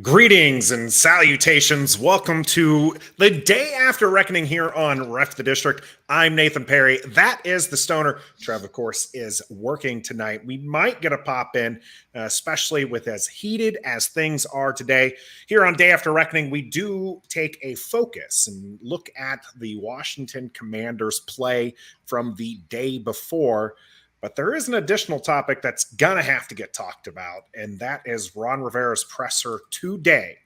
Greetings and salutations. Welcome to the day after reckoning here on Ref the District. I'm Nathan Perry. That is the Stoner. Trev, of course, is working tonight. We might get a pop in, especially with as heated as things are today. Here on Day After Reckoning, we do take a focus and look at the Washington Commanders play from the day before. But there is an additional topic that's going to have to get talked about, and that is Ron Rivera's presser today.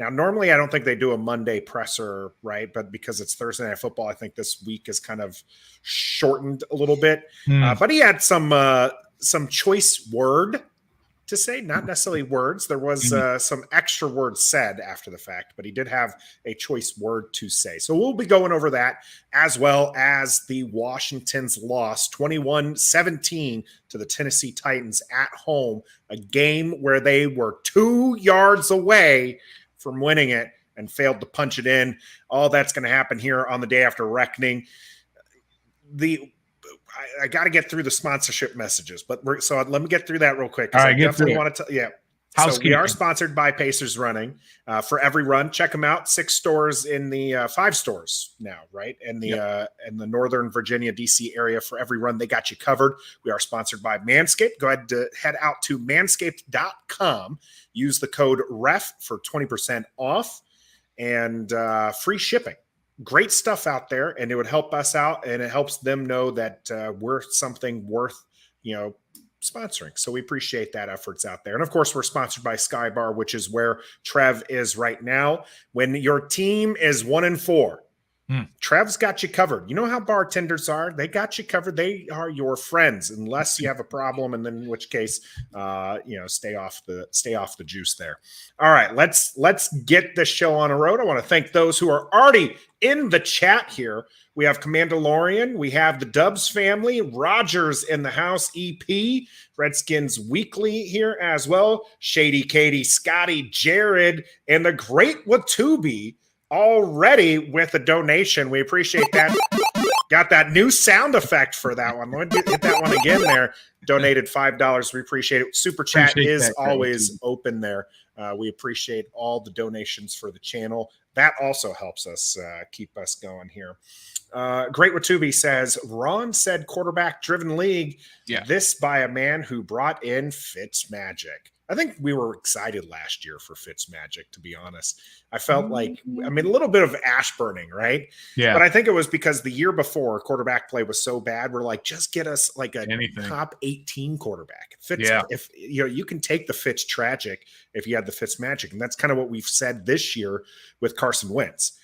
Now, normally I don't think they do a Monday presser, right? But because it's Thursday Night Football, I think this week is kind of shortened a little bit. But he had some choice word to say, not necessarily words. There was some extra words said after the fact, but he did have a choice word to say. So we'll be going over that, as well as the Washington's loss 21-17 to the Tennessee Titans at home, a game where they were 2 yards away from winning it and failed to punch it in. All that's going to happen here on the Day After Reckoning. I got to get through the sponsorship messages, but so let me get through that real quick. All right, I definitely want to So we are sponsored by Pacers Running. For every run, check them out. 6 stores in the 5 stores now, right? In the Northern Virginia, DC area. For every run, they got you covered. We are sponsored by Manscaped. Go ahead to head out to manscaped.com. Use the code REF for 20% off and free shipping. Great stuff out there, and it would help us out, and it helps them know that we're something worth, sponsoring. So we appreciate that efforts out there. And of course, we're sponsored by Sky Bar, which is where Trev is right now. When your team is 1-4, Trev's got you covered. You know how bartenders are? They got you covered. They are your friends, unless you have a problem, and then in which case, stay off the juice there. All right, let's get the show on the road. I want to thank those who are already in the chat here. We have Commandalorian. We have the Dubs family. Rogers in the house. EP. Redskins Weekly here as well. Shady Katie, Scotty, Jared, and the great Watubi already with a donation. We appreciate that. Got that new sound effect for that one. Let me hit that one again there. Donated $5. We appreciate it. Super chat is always open there. We appreciate all the donations for the channel. That also helps us keep us going here. Great Watubi says, Ron said quarterback-driven league. Yeah. This by a man who brought in Fitzmagic. I think we were excited last year for Fitzmagic, to be honest. I felt like, a little bit of ash burning, right? Yeah. But I think it was because the year before quarterback play was so bad. We're like, just get us like a top 18 quarterback. If you can take the Fitz tragic if you had the Fitzmagic. And that's kind of what we've said this year with Carson Wentz.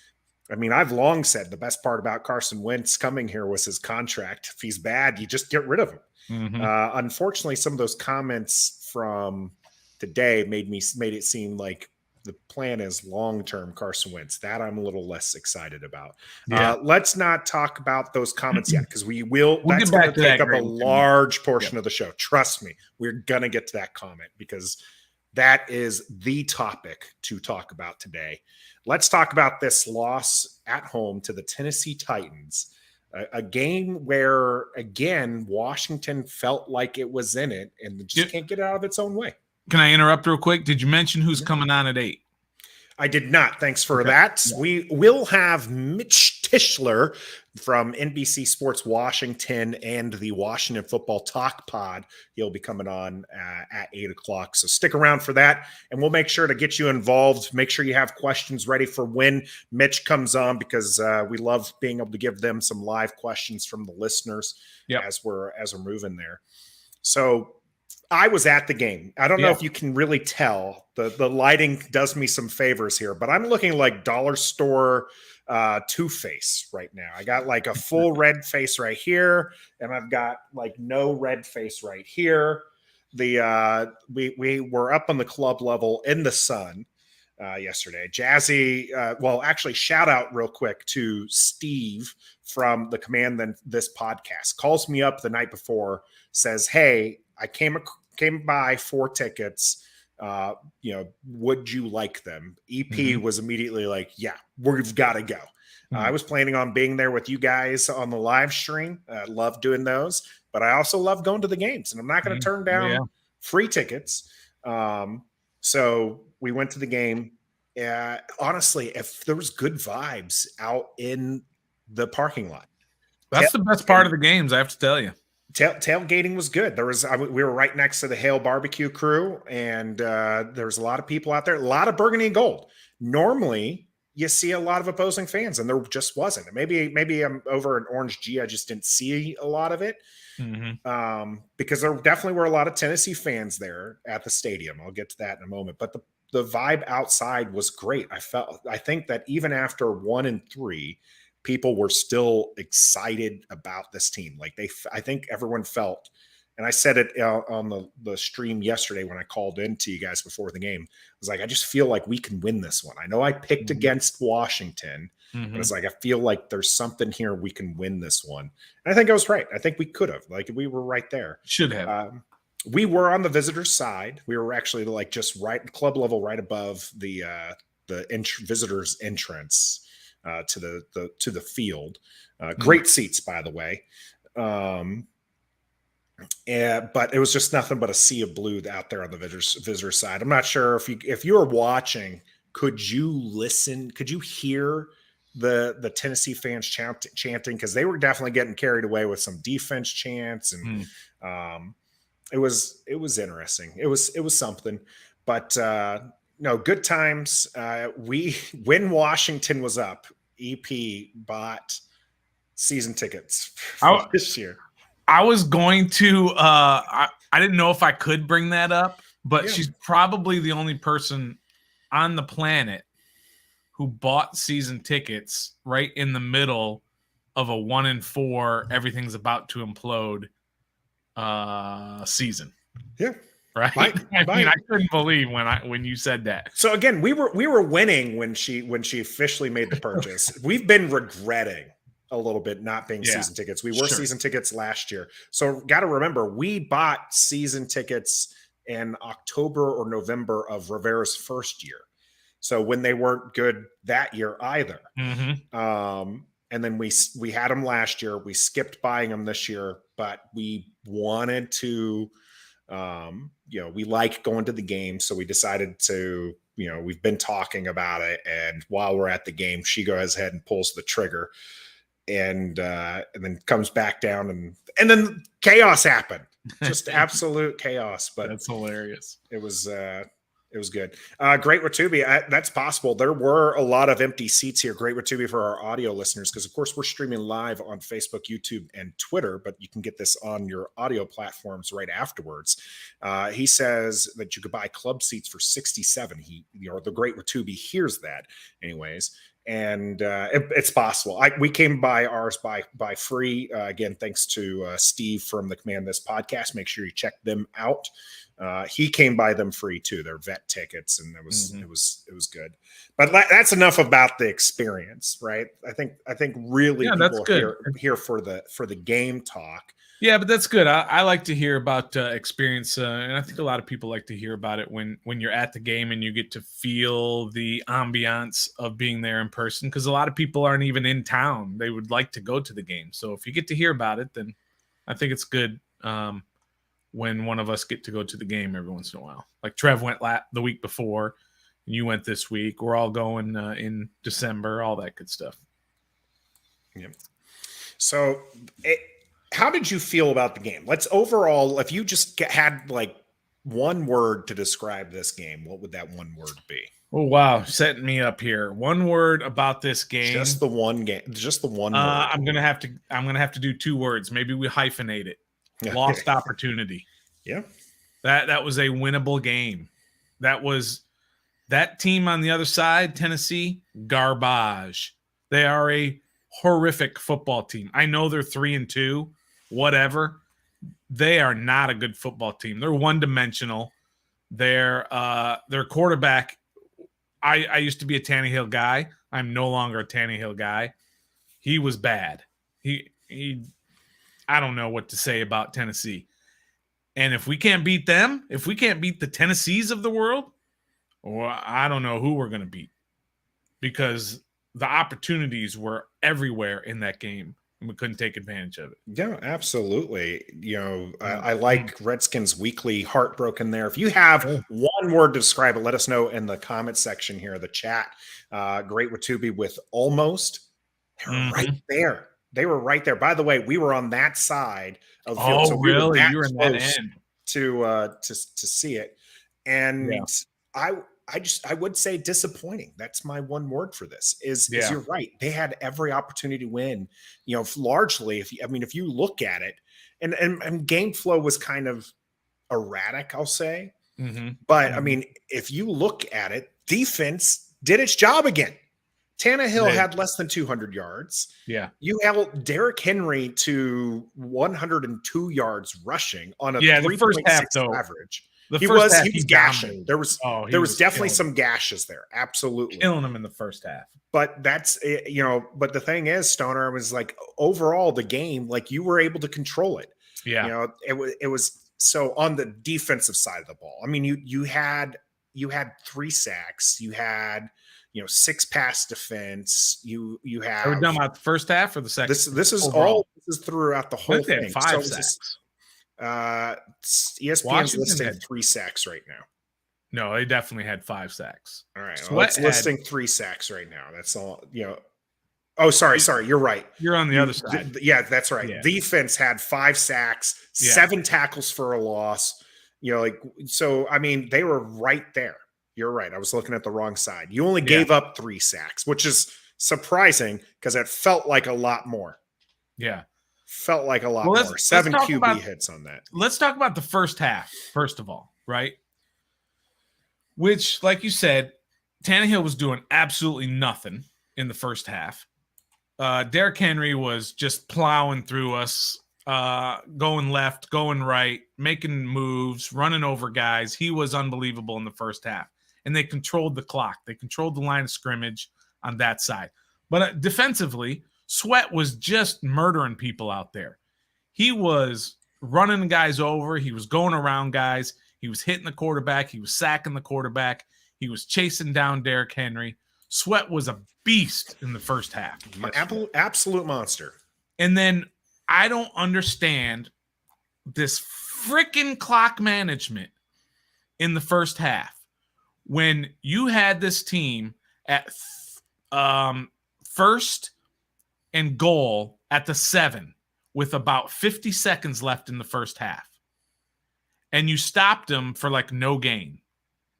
I've long said the best part about Carson Wentz coming here was his contract. If he's bad, you just get rid of him. Unfortunately, some of those comments from today made it seem like the plan is long-term Carson Wentz. That I'm a little less excited about. Yeah. Let's not talk about those comments yet, because we'll that's going to take up a large portion of the show. Trust me, we're going to get to that comment, because that is the topic to talk about today. Let's talk about this loss at home to the Tennessee Titans, a game where, again, Washington felt like it was in it and just can't get out of its own way. Can I interrupt real quick? Did you mention who's coming on at 8? I did not. Thanks for that. Yeah. We will have Mitch Tischler from NBC Sports Washington and the Washington Football Talk Pod. He'll be coming on at 8 o'clock. So stick around for that, and we'll make sure to get you involved. Make sure you have questions ready for when Mitch comes on, because we love being able to give them some live questions from the listeners as we're moving there. So I was at the game. I don't know if you can really tell. The lighting does me some favors here, but I'm looking like dollar store Two-Face right now. I got like a full red face right here, and I've got like no red face right here. We were up on the club level in the sun yesterday. Jazzy, actually, shout out real quick to Steve from the Command This podcast. Calls me up the night before, says, "Hey, I came by 4 tickets. Would you like them?" EP was immediately like, "Yeah, we've got to go." I was planning on being there with you guys on the live stream. Love doing those, but I also love going to the games, and I'm not going to turn down free tickets. So we went to the game. Honestly, if there was good vibes out in the parking lot. That's the best part of the games, I have to tell you. Tailgating was good. We were right next to the Hale barbecue crew, and there was a lot of people out there, a lot of burgundy and gold. Normally, you see a lot of opposing fans, and there just wasn't. Maybe I'm over in Orange G. I just didn't see a lot of it, because there definitely were a lot of Tennessee fans there at the stadium. I'll get to that in a moment. But the vibe outside was great. I think that even after 1-3, people were still excited about this team. Like I think everyone felt, and I said it on the stream yesterday when I called in to you guys before the game. I was like, I just feel like we can win this one. I know I picked against Washington, but it's like, I feel like there's something here. We can win this one. And I think I was right. I think we could have, like, we were right there. Should have. We were on the visitor's side. We were actually like just right club level, right above the visitors entrance to the field. Great seats, by the way. But it was just nothing but a sea of blue out there on the visitor side. I'm not sure if you were watching, could you hear the Tennessee fans chanting? Because they were definitely getting carried away with some defense chants, and it was interesting. It was something, but no, good times. When Washington was up, EP bought season tickets for this year. I was going to, I didn't know if I could bring that up, but she's probably the only person on the planet who bought season tickets right in the middle of a 1-4, everything's about to implode season. Yeah. Right. I couldn't believe when you said that. So again, we were winning when she officially made the purchase. We've been regretting a little bit not being season tickets. We were season tickets last year. So got to remember, we bought season tickets in October or November of Rivera's first year. So when they weren't good that year either. And then we had them last year. We skipped buying them this year, but we wanted to, we like going to the game. So we decided to, we've been talking about it. And while we're at the game, she goes ahead and pulls the trigger, and then comes back down, and then chaos happened. Just absolute chaos. But that's hilarious. It was good. Great Watubi. That's possible. There were a lot of empty seats here. Great Watubi for our audio listeners, because of course we're streaming live on Facebook, YouTube, and Twitter, but you can get this on your audio platforms right afterwards. He says that you could buy club seats for $67. The Great Watubi hears that anyways. And it's possible. We came by ours by free. Again, thanks to Steve from the Command This podcast. Make sure you check them out. He came by them free too. They're vet tickets, and it was good. But that's enough about the experience, right? I think really people are here for the game talk. Yeah, but that's good. I like to hear about experience, and I think a lot of people like to hear about it when you're at the game and you get to feel the ambiance of being there in person, because a lot of people aren't even in town. They would like to go to the game. So if you get to hear about it, then I think it's good when one of us get to go to the game every once in a while. Like Trev went the week before, and you went this week. We're all going in December, all that good stuff. Yeah. So how did you feel about the game? Let's overall, if you just had like one word to describe this game, what would that one word be? Oh, wow. Setting me up here. One word about this game. Just the one game. Just the one word. I'm going to have to do 2 words. Maybe we hyphenate it. Lost opportunity. Yeah. That was a winnable game. That team on the other side, Tennessee, garbage. They are a horrific football team. I know they're 3-2, whatever. They are not a good football team. They're one-dimensional. Their quarterback, I used to be a Tannehill guy. I'm no longer a Tannehill guy. He was bad. He I don't know what to say about Tennessee. And if we can't beat them, if we can't beat the Tennessees of the world, well, I don't know who we're going to beat, because the opportunities were everywhere in that game. and we couldn't take advantage of it. Yeah, absolutely. I like Redskins Weekly Heartbroken there. If you have one word to describe it, let us know in the comment section here, the chat. Great Watubi with almost. They were right there. They were right there. By the way, we were on that side of the field. Oh, so really? You were in that end to see it. And I would say disappointing. That's my one word for this is you're right. They had every opportunity to win, largely if you look at it and game flow was kind of erratic, I'll say. But I mean, if you look at it, defense did its job again. Tannehill had less than 200 yards. Yeah. You held Derrick Henry to 102 yards rushing on a the first half average. He was gashing. There was definitely some gashes there. Absolutely. Killing him in the first half. But that's, but the thing is, Stoner, was like overall the game, like you were able to control it. Yeah. It was so on the defensive side of the ball. I mean, you had 3 sacks. You had, 6 pass defense. You have. Are we done about the first half or the second? This is throughout the whole thing. 5 sacks. ESPN's listing 3 sacks right now. No, they definitely had 5 sacks. All right. Well, it's listing 3 sacks right now. That's all, Oh, sorry. You're right. You're on the other side. Yeah, that's right. Yeah. Defense had 5 sacks, 7 tackles for a loss. So, I mean, they were right there. You're right. I was looking at the wrong side. You only gave up 3 sacks, which is surprising because it felt like a lot more. Yeah. Felt like a lot more. 7 QB hits on that. Let's talk about the first half, first of all, right? Which, like you said, Tannehill was doing absolutely nothing in the first half. Derrick Henry was just plowing through us, going left, going right, making moves, running over guys. He was unbelievable in the first half. And they controlled the clock. They controlled the line of scrimmage on that side. But defensively, Sweat was just murdering people out there. He was running guys over. He was going around guys. He was hitting the quarterback. He was sacking the quarterback. He was chasing down Derrick Henry. Sweat was a beast in the first half. Absolute monster. And then I don't understand this freaking clock management in the first half. When you had this team at first and goal at the 7 with about 50 seconds left in the first half, and you stopped them for like no gain,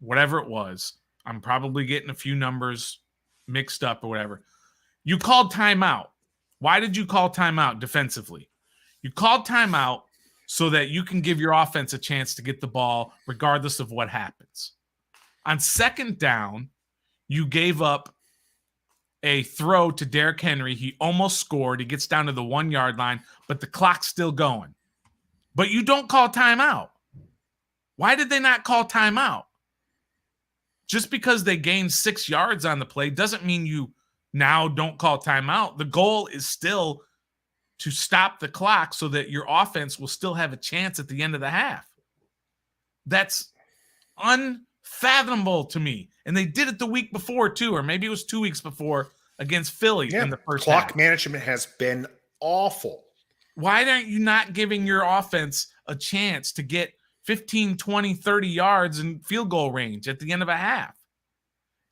whatever it was. I'm probably getting a few numbers mixed up or whatever. You called timeout. Why did you call timeout defensively? You called timeout so that you can give your offense a chance to get the ball regardless of what happens. On second down, you gave up a throw to Derrick Henry. He almost scored. He gets down to the 1 yard line, but the clock's still going. But you don't call timeout. Why did they not call timeout? Just because they gained 6 yards on the play doesn't mean you now don't call timeout. The goal is still to stop the clock so that your offense will still have a chance at the end of the half. That's unfathomable to me. And they did it the week before too, or maybe it was 2 weeks before against Philly in the first clock half. Management has been awful. Why aren't you not giving your offense a chance to get 15, 20, 30 yards in field goal range at the end of a half?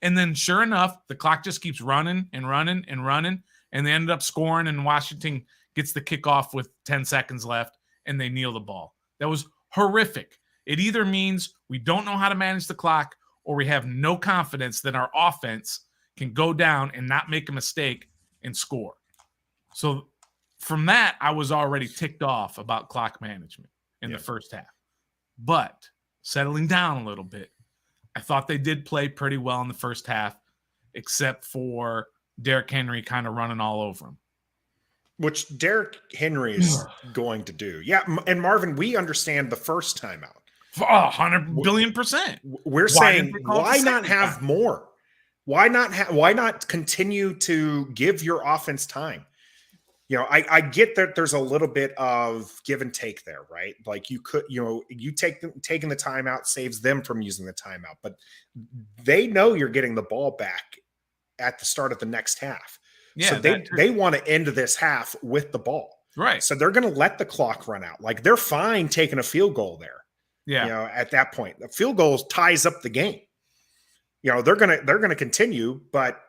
And then sure enough, the clock just keeps running and running and running, and they ended up scoring, and Washington gets the kickoff with 10 seconds left, and they kneel the ball. That was horrific. It either means we don't know how to manage the clock or we have no confidence that our offense can go down and not make a mistake and score. So from that, I was already ticked off about clock management in the first half. But settling down a little bit, I thought they did play pretty well in the first half, except for Derrick Henry kind of running all over him. Which Derrick Henry is going to do. Yeah, and Marvin, we understand the first timeout. 100 billion%. We're saying, why not have more? Why not continue to give your offense time? I get that there's a little bit of give and take there, right? Like you could, you taking the timeout saves them from using the timeout, but they know you're getting the ball back at the start of the next half. Yeah, So they want to end this half with the ball. Right. So they're going to let the clock run out. Like they're fine taking a field goal there. Yeah. At that point, the field goal ties up the game. They're going to continue, but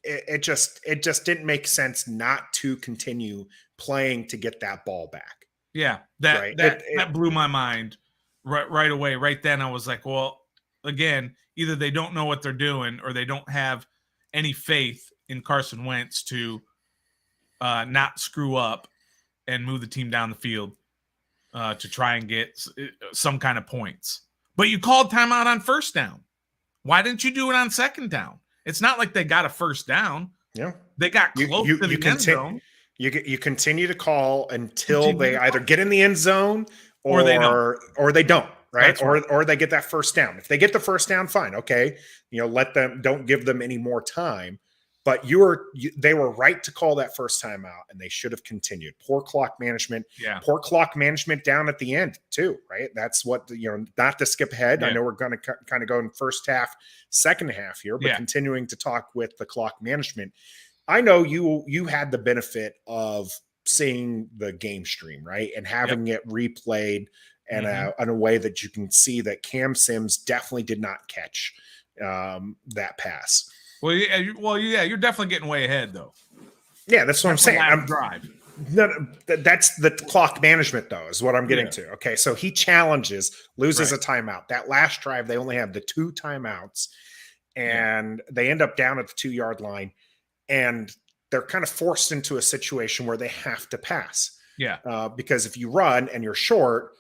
it just didn't make sense not to continue playing to get that ball back. Yeah. That blew my mind right away. Right then I was like, well, again, either they don't know what they're doing or they don't have any faith in Carson Wentz to not screw up and move the team down the field to try and get some kind of points. But you called timeout on first down. Why didn't you do it on second down? It's not like they got a first down. Yeah. They got close to the end zone. You continue to call until they either get in the end zone or they don't. Right. Or they get that first down. If they get the first down, fine. Okay. Don't give them any more time. But they were right to call that first time out, and they should have continued. Poor clock management. Yeah. Poor clock management down at the end too, right? That's what not to skip ahead. Yeah. I know we're going to kind of go in first half, second half here, but continuing to talk with the clock management. I know you had the benefit of seeing the game stream, right, and having it replayed in a way that you can see that Cam Sims definitely did not catch that pass. Well, yeah, you're definitely getting way ahead, though. Yeah, that's what I'm saying. That's the clock management, though, is what I'm getting to. Okay, so he loses a timeout. That last drive, they only have the 2 timeouts, and they end up down at the 2-yard line, and they're kind of forced into a situation where they have to pass. Yeah. Because if you run and you're short,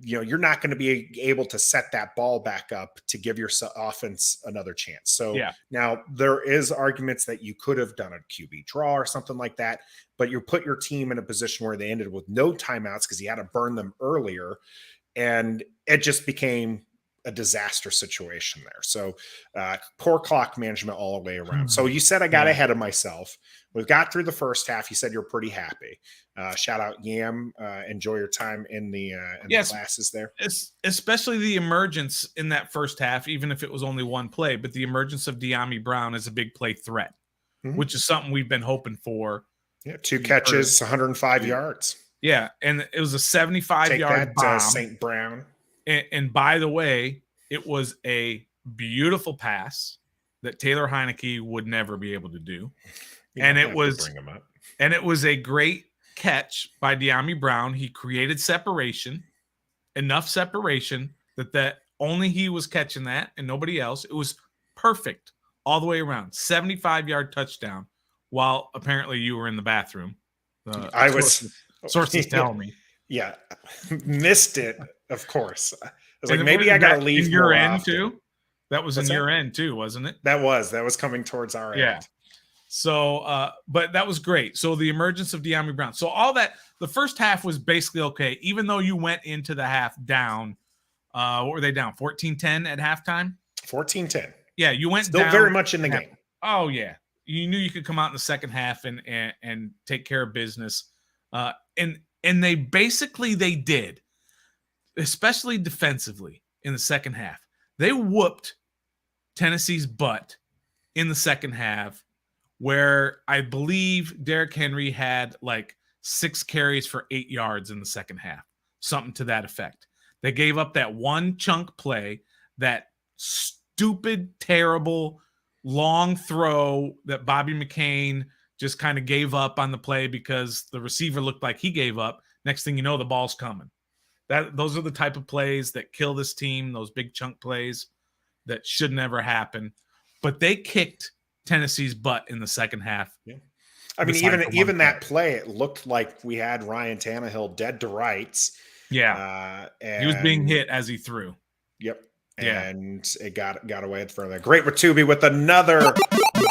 you're not going to be able to set that ball back up to give your offense another chance. So now there is arguments that you could have done a QB draw or something like that, but you put your team in a position where they ended with no timeouts because you had to burn them earlier. And it just became a disaster situation there. So poor clock management all the way around. So you said I got ahead of myself. We got through the first half. You said you're pretty happy. Shout out Yam. Enjoy your time in the classes there. Especially the emergence in that first half, even if it was only one play, but the emergence of De'Ami Brown as a big play threat, which is something we've been hoping for. Yeah, 2 catches, 105 yards. Yeah, and it was a 75-yard bomb. St. Brown. And by the way, it was a beautiful pass that Taylor Heineke would never be able to do. And it was a great catch by De'Ami Brown. He created enough separation that only he was catching that and nobody else. It was perfect all the way around. 75-yard touchdown while apparently you were in the bathroom. Sources tell me. Yeah, missed it, of course. I was like, maybe I got to leave in your end too. That was in your end too, wasn't it? That was coming towards our end. So, but that was great. So the emergence of De'Ami Brown. So all that, the first half was basically okay, even though you went into the half down. What were they down? 14-10 at halftime? 14-10. Yeah, you went still down very much in the game. Oh yeah, you knew you could come out in the second half and take care of business. And they did, especially defensively in the second half. They whooped Tennessee's butt in the second half, where I believe Derrick Henry had like 6 carries for 8 yards in the second half, something to that effect. They gave up that one chunk play, that stupid, terrible, long throw that Bobby McCain just kind of gave up on the play because the receiver looked like he gave up. Next thing you know, the ball's coming. Those are the type of plays that kill this team, those big chunk plays that should never happen. But they kicked Tennessee's butt in the second half. Yeah. I mean, even that play, it looked like we had Ryan Tannehill dead to rights. Yeah. He was being hit as he threw. Yep. And it got away further. Great Ratubi with another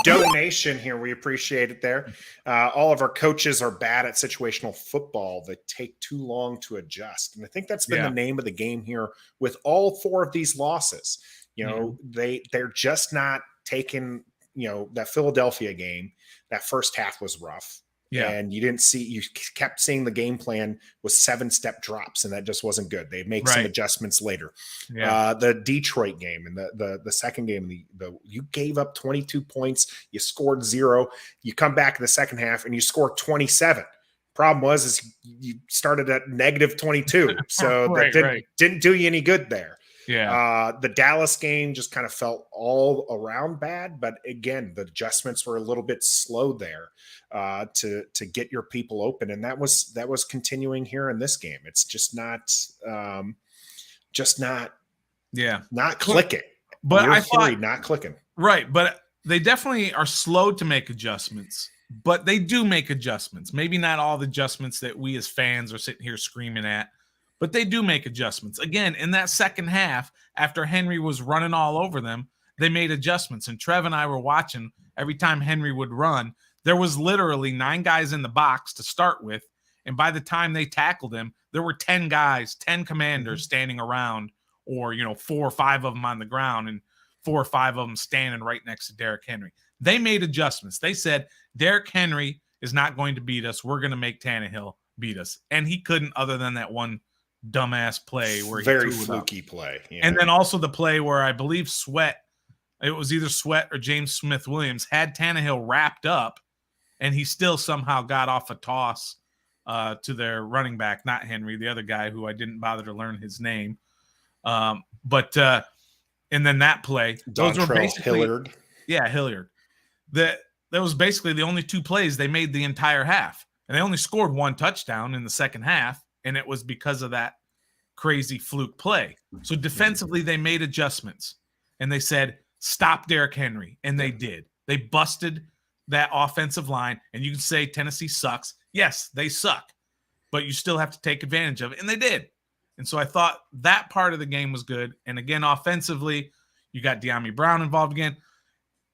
donation here. We appreciate it there. All of our coaches are bad at situational football that take too long to adjust. And I think that's been the name of the game here with all 4 of these losses. They're just not taking, that Philadelphia game, that first half was rough. Yeah. And you kept seeing the game plan was 7-step drops, and that just wasn't good. They make some adjustments later. Yeah. The Detroit game and the second game, you gave up 22 points. You scored 0. You come back in the second half and you score 27. Problem was you started at negative 22. So that didn't do you any good there. Yeah. The Dallas game just kind of felt all around bad, but again, the adjustments were a little bit slow there to get your people open, and that was continuing here in this game. It's just not clicking. But I thought not clicking. Right, but they definitely are slow to make adjustments. But they do make adjustments. Maybe not all the adjustments that we as fans are sitting here screaming at. But they do make adjustments. Again, in that second half, after Henry was running all over them, they made adjustments. And Trev and I were watching every time Henry would run. There was literally 9 guys in the box to start with. And by the time they tackled him, there were 10 guys, 10 commanders standing around, or, 4 or 5 of them on the ground and 4 or 5 of them standing right next to Derrick Henry. They made adjustments. They said, Derrick Henry is not going to beat us. We're going to make Tannehill beat us. And he couldn't, other than that one dumbass play where he very fluky play. Yeah. And then also the play where I believe it was either Sweat or James Smith-Williams had Tannehill wrapped up, and he still somehow got off a toss to their running back, not Henry, the other guy who I didn't bother to learn his name. And then that play, those were basically Hilliard. Yeah, Hilliard. That was basically the only 2 plays they made the entire half, and they only scored 1 touchdown in the second half. And it was because of that crazy fluke play. So defensively, they made adjustments. And they said, stop Derrick Henry. And they did. They busted that offensive line. And you can say Tennessee sucks. Yes, they suck. But you still have to take advantage of it. And they did. And so I thought that part of the game was good. And again, offensively, you got De'Ami Brown involved again.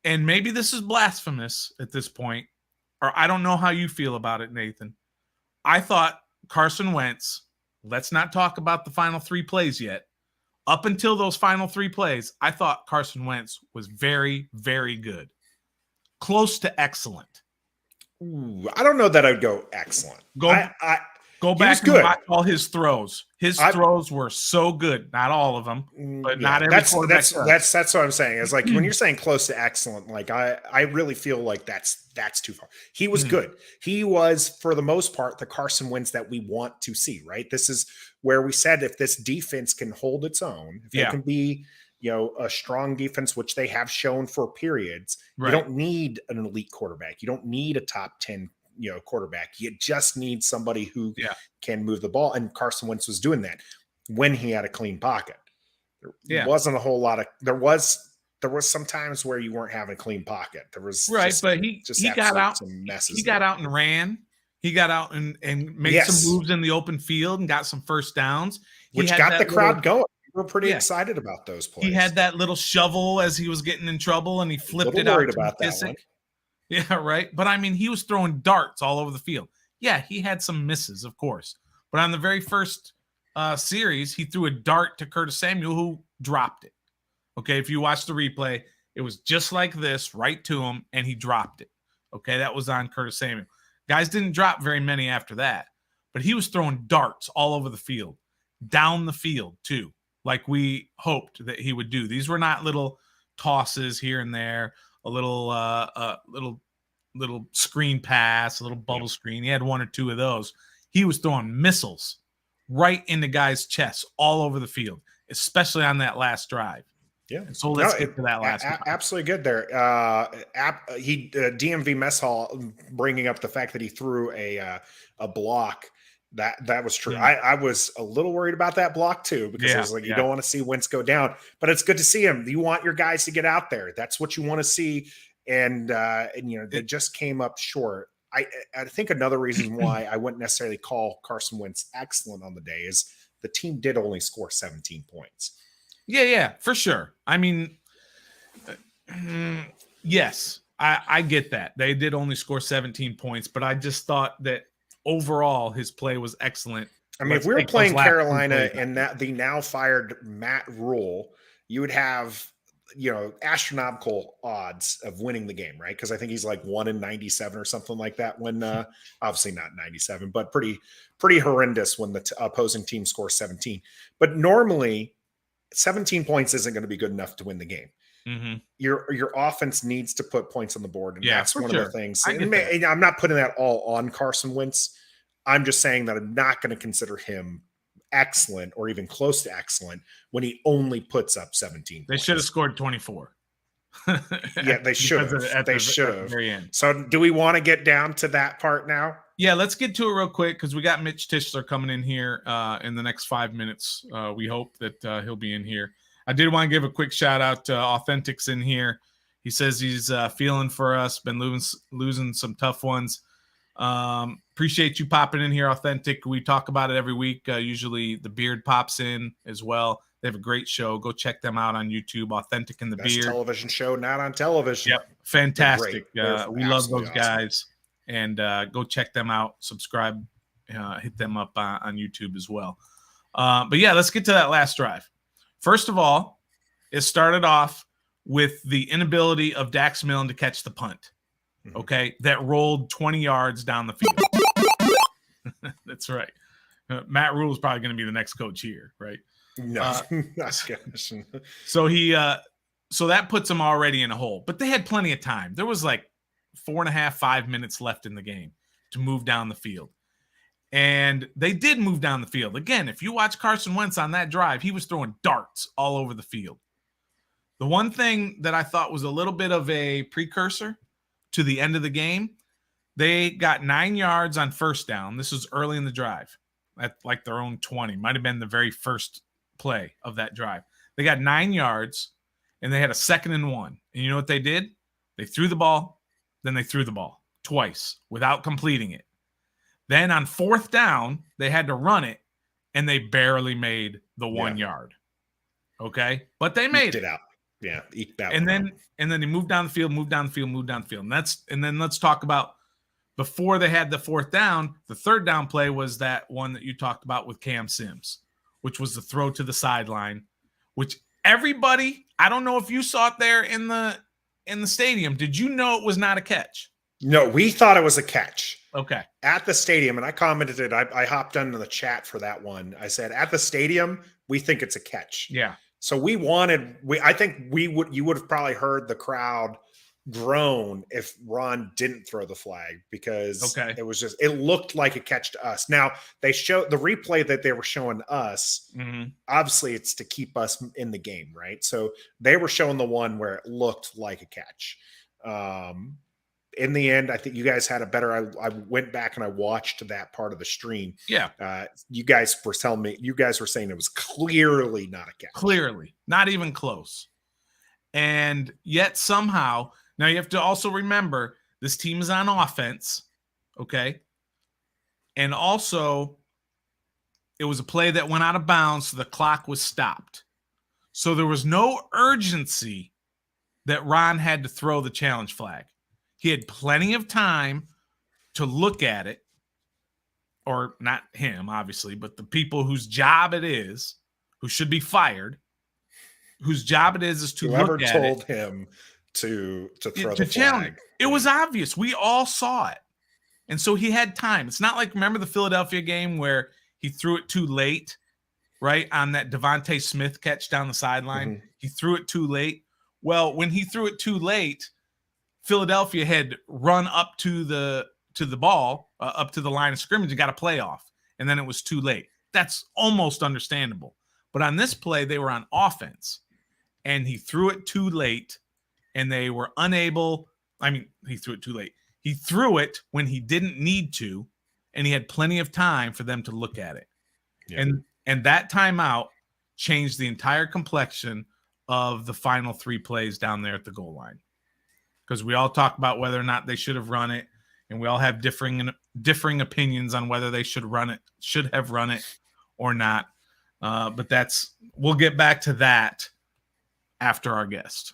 And maybe this is blasphemous at this point. Or I don't know how you feel about it, Nathan. I thought Carson Wentz, let's not talk about the final 3 plays yet. Up until those final 3 plays, I thought Carson Wentz was very, very good. Close to excellent. Ooh, I don't know that I'd go excellent. Go back and watch all his throws. His throws were so good. Not all of them, but not every quarterback. That's what I'm saying. It's like when you're saying close to excellent, like I really feel like that's too far. He was good. He was, for the most part, the Carson Wentz that we want to see, right? This is where we said if this defense can hold its own, if they can be, a strong defense, which they have shown for periods, you don't need an elite quarterback. You don't need a top 10 quarterback. You just need somebody who can move the ball. And Carson Wentz was doing that when he had a clean pocket. There wasn't a whole lot of, there was some times where you weren't having a clean pocket. There was but he got out. Some messes. He got out and ran. He got out and made some moves in the open field and got some first downs. Which got the crowd going. We were pretty excited about those plays. He had that little shovel as he was getting in trouble, and he flipped it out. Worried about that one. Yeah, right. But I mean, he was throwing darts all over the field. Yeah, he had some misses, of course. But on the very first series, he threw a dart to Curtis Samuel, who dropped it. Okay, if you watch the replay, it was just like this, right to him, and he dropped it. Okay, that was on Curtis Samuel. Guys didn't drop very many after that, but he was throwing darts all over the field, down the field too, like we hoped that he would do. These were not little tosses here and there, a little screen pass, a little bubble screen. He had 1 or 2 of those. He was throwing missiles right into guys' chests all over the field, especially on that last drive. Yeah. And so let's get to that last one. Absolutely good there. DMV Mess Hall bringing up the fact that he threw a block. That was true. Yeah. I was a little worried about that block too, because I was like, you don't want to see Wentz go down, but it's good to see him. You want your guys to get out there. That's what you want to see. And they just came up short. I think another reason why I wouldn't necessarily call Carson Wentz excellent on the day is the team did only score 17 points. Yeah, for sure. I mean, yes, I get that. They did only score 17 points, but I just thought that overall his play was excellent. I mean, if we were playing Carolina and that the now fired Matt Rule, you would have astronomical odds of winning the game, right? Because I think he's like 1 in 97 or something like that. When obviously not 97, but pretty horrendous when the opposing team scores 17. But normally, 17 points isn't going to be good enough to win the game. Mm-hmm. Your offense needs to put points on the board, and that's one of the things. And I'm not putting that all on Carson Wentz. I'm just saying that I'm not going to consider him excellent or even close to excellent when he only puts up 17 They should have scored 24. Yeah, they should have. They should have. So do we want to get down to that part now? Yeah, let's get to it real quick because we got Mitch Tischler coming in here in the next 5 minutes. We hope that he'll be in here. I did want to give a quick shout out to Authentics in here. He says he's feeling for us, been losing some tough ones. Appreciate you popping in here, Authentic. We talk about it every week. Usually the Beard pops in as well. They have a great show. Go check them out on YouTube. Authentic and the Best Beard. Television show, not on television. Yep, fantastic. We love those awesome guys, and go check them out. Subscribe, hit them up on YouTube as well. But yeah, let's get to that last drive. First of all, it started off with the inability of Dax Milne to catch the punt. Okay, that rolled 20 yards down the field. That's right. Matt Rule is probably going to be the next coach here, right? No, so so that puts them already in a hole. But they had plenty of time. There was like 4.5, 5 minutes left in the game to move down the field. And they did move down the field. Again, if you watch Carson Wentz on that drive, he was throwing darts all over the field. The one thing that I thought was a little bit of a precursor to the end of the game, they got 9 yards on first down. This was early in the drive at like their own 20. Might have been the very first play of that drive. They got 9 yards and they had a 2nd and 1. And you know what they did? They threw the ball, then they threw the ball twice without completing it. Then on 4th down, they had to run it and they barely made the 1 yard. Okay? But they made it out. Yeah, and then they moved down the field. And then let's talk about before they had the 4th down. The 3rd down play was that one that you talked about with Cam Sims, which was the throw to the sideline, which everybody, I don't know if you saw it there in the stadium. Did you know it was not a catch? No, we thought it was a catch. Okay. At the stadium, and I commented it. I hopped into the chat for that one. I said, at the stadium, we think it's a catch. Yeah. So I think you would have probably heard the crowd groan if Ron didn't throw the flag because it looked like a catch to us. Now they show the replay that they were showing us. Mm-hmm. Obviously it's to keep us in the game, right? So they were showing the one where it looked like a catch. In the end, I think you guys had a better. I went back and I watched that part of the stream. Yeah. You guys were telling me, you guys were saying it was clearly not a catch. Clearly, not even close. And yet somehow, now you have to also remember this team is on offense. Okay. And also, it was a play that went out of bounds, so the clock was stopped. So there was no urgency that Ron had to throw the challenge flag. He had plenty of time to look at it, or not him, obviously, but the people whose job it is, who should be fired, whose job it is to Whoever look at it. Whoever told him to throw the challenge. flag. It was obvious. We all saw it. And so he had time. It's not like, remember the Philadelphia game where he threw it too late, right, on that Devontae Smith catch down the sideline? Mm-hmm. He threw it too late. Well, when he threw it too late, Philadelphia had run up to the ball, up to the line of scrimmage and got a playoff, and then it was too late. That's almost understandable. But on this play, they were on offense, and he threw it too late, and they were unable. I mean, he threw it too late. He threw it when he didn't need to, and he had plenty of time for them to look at it. Yeah. And that timeout changed the entire complexion of the final 3 plays down there at the goal line. Because we all talk about whether or not they should have run it, and we all have differing opinions on whether they should have run it or not. But we'll get back to that after our guest.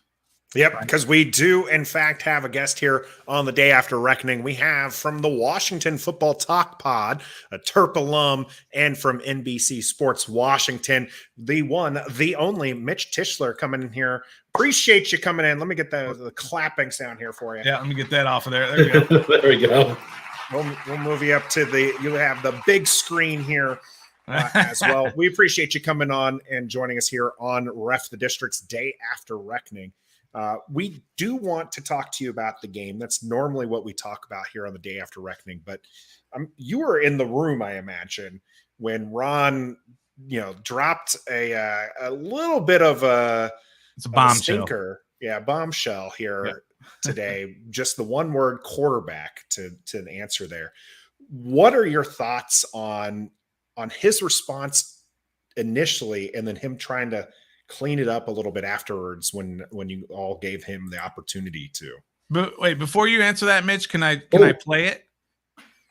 Yep, because we do, in fact, have a guest here on the Day After Reckoning. We have from the Washington Football Talk Pod, a Terp alum, and from NBC Sports Washington, the one, the only Mitch Tischler coming in here. Appreciate you coming in. Let me get the clapping sound here for you. Yeah, let me get that off of there. There we go. There we go. We'll move you up to you have the big screen here as well. We appreciate you coming on and joining us here on Ref the District's Day After Reckoning. We do want to talk to you about the game. That's normally what we talk about here on the Day After Reckoning. But you were in the room, I imagine, when Ron, dropped a little bit of a bombshell. Bombshell here today. Just the one word quarterback to answer there. What are your thoughts on his response initially, and then him trying to clean it up a little bit afterwards when you all gave him the opportunity to? But wait, before you answer that, Mitch, can I play it?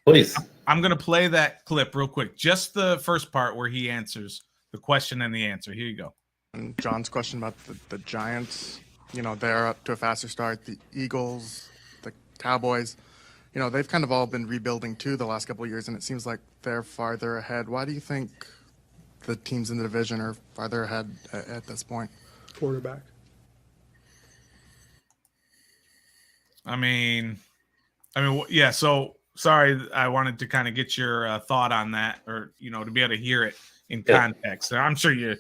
Please. I'm going to play that clip real quick. Just the first part where he answers the question and the answer. Here you go. And John's question about the Giants, they're up to a faster start. The Eagles, the Cowboys, they've kind of all been rebuilding too the last couple of years, and it seems like they're farther ahead. Why do you think the teams in the division are farther ahead at this point? Quarterback. Yeah. So sorry, I wanted to kind of get your thought on that, or to be able to hear it in context. And I'm sure you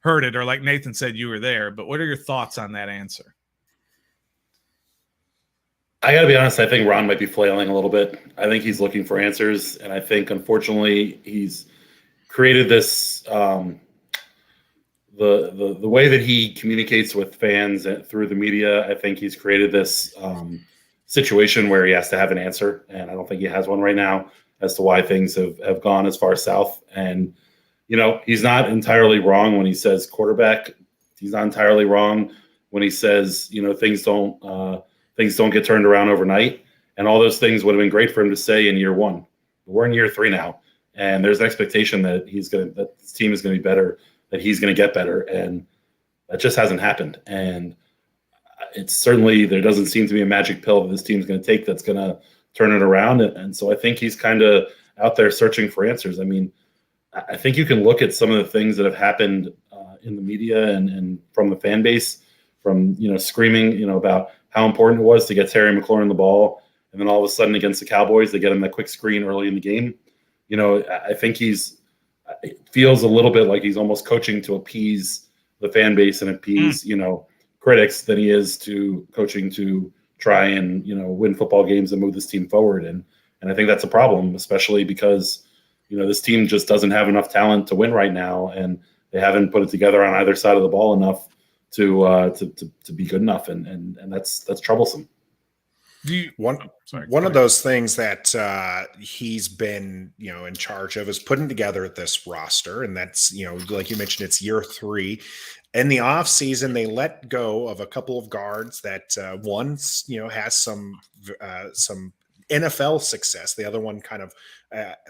heard it, or like Nathan said, you were there. But what are your thoughts on that answer? I got to be honest. I think Ron might be flailing a little bit. I think he's looking for answers, and I think unfortunately he's created this the way that he communicates with fans through the media. I think he's created this situation where he has to have an answer, and I don't think he has one right now as to why things have gone as far south. And he's not entirely wrong when he says quarterback. He's not entirely wrong when he says things don't get turned around overnight, and all those things would have been great for him to say in year one. We're in year 3 now. And there's an expectation that that this team is going to be better, that he's going to get better, and that just hasn't happened. And it's certainly, there doesn't seem to be a magic pill that this team's going to take that's going to turn it around. And so I think he's kind of out there searching for answers. I mean, I think you can look at some of the things that have happened in the media and from the fan base, from screaming about how important it was to get Terry McLaurin the ball, and then all of a sudden against the Cowboys, they get him that quick screen early in the game. I think it feels a little bit like he's almost coaching to appease the fan base and appease, critics, than he is to coaching to try and, win football games and move this team forward. And I think that's a problem, especially because, this team just doesn't have enough talent to win right now. And they haven't put it together on either side of the ball enough to be good enough. And that's troublesome. One of those things that he's been, in charge of is putting together this roster. And that's, like you mentioned, it's year 3. In the offseason, they let go of a couple of guards that one, has some NFL success. The other one kind of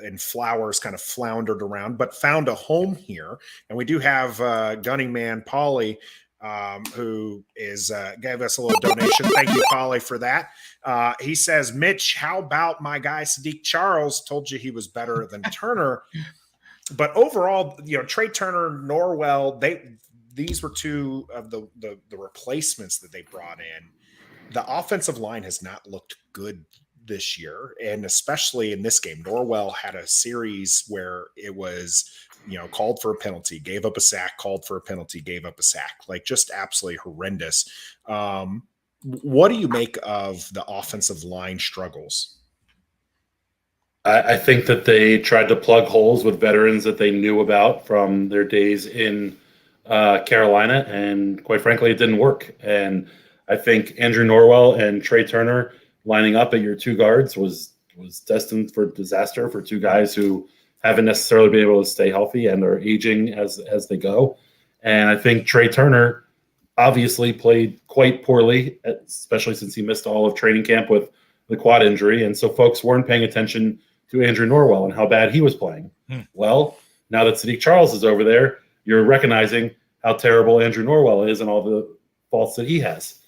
in Flowers kind of floundered around, but found a home here. And we do have Gunning Man Pauly, who gave us a little donation. Thank you, Pauly, for that. He says, Mitch, how about my guy Sadiq Charles? Told you he was better than Turner. But overall, Trey Turner, Norwell, these were 2 of the replacements that they brought in. The offensive line has not looked good this year, and especially in this game. Norwell had a series where it was called for a penalty, gave up a sack, called for a penalty, gave up a sack, like just absolutely horrendous. What do you make of the offensive line struggles? I think that they tried to plug holes with veterans that they knew about from their days in Carolina, and quite frankly, it didn't work. And I think Andrew Norwell and Trey Turner lining up at your 2 guards was destined for disaster for 2 guys who haven't necessarily been able to stay healthy and are aging as they go. And I think Trey Turner obviously played quite poorly, especially since he missed all of training camp with the quad injury. And so folks weren't paying attention to Andrew Norwell and how bad he was playing. Well, now that Sadiq Charles is over there, you're recognizing how terrible Andrew Norwell is and all the faults that he has.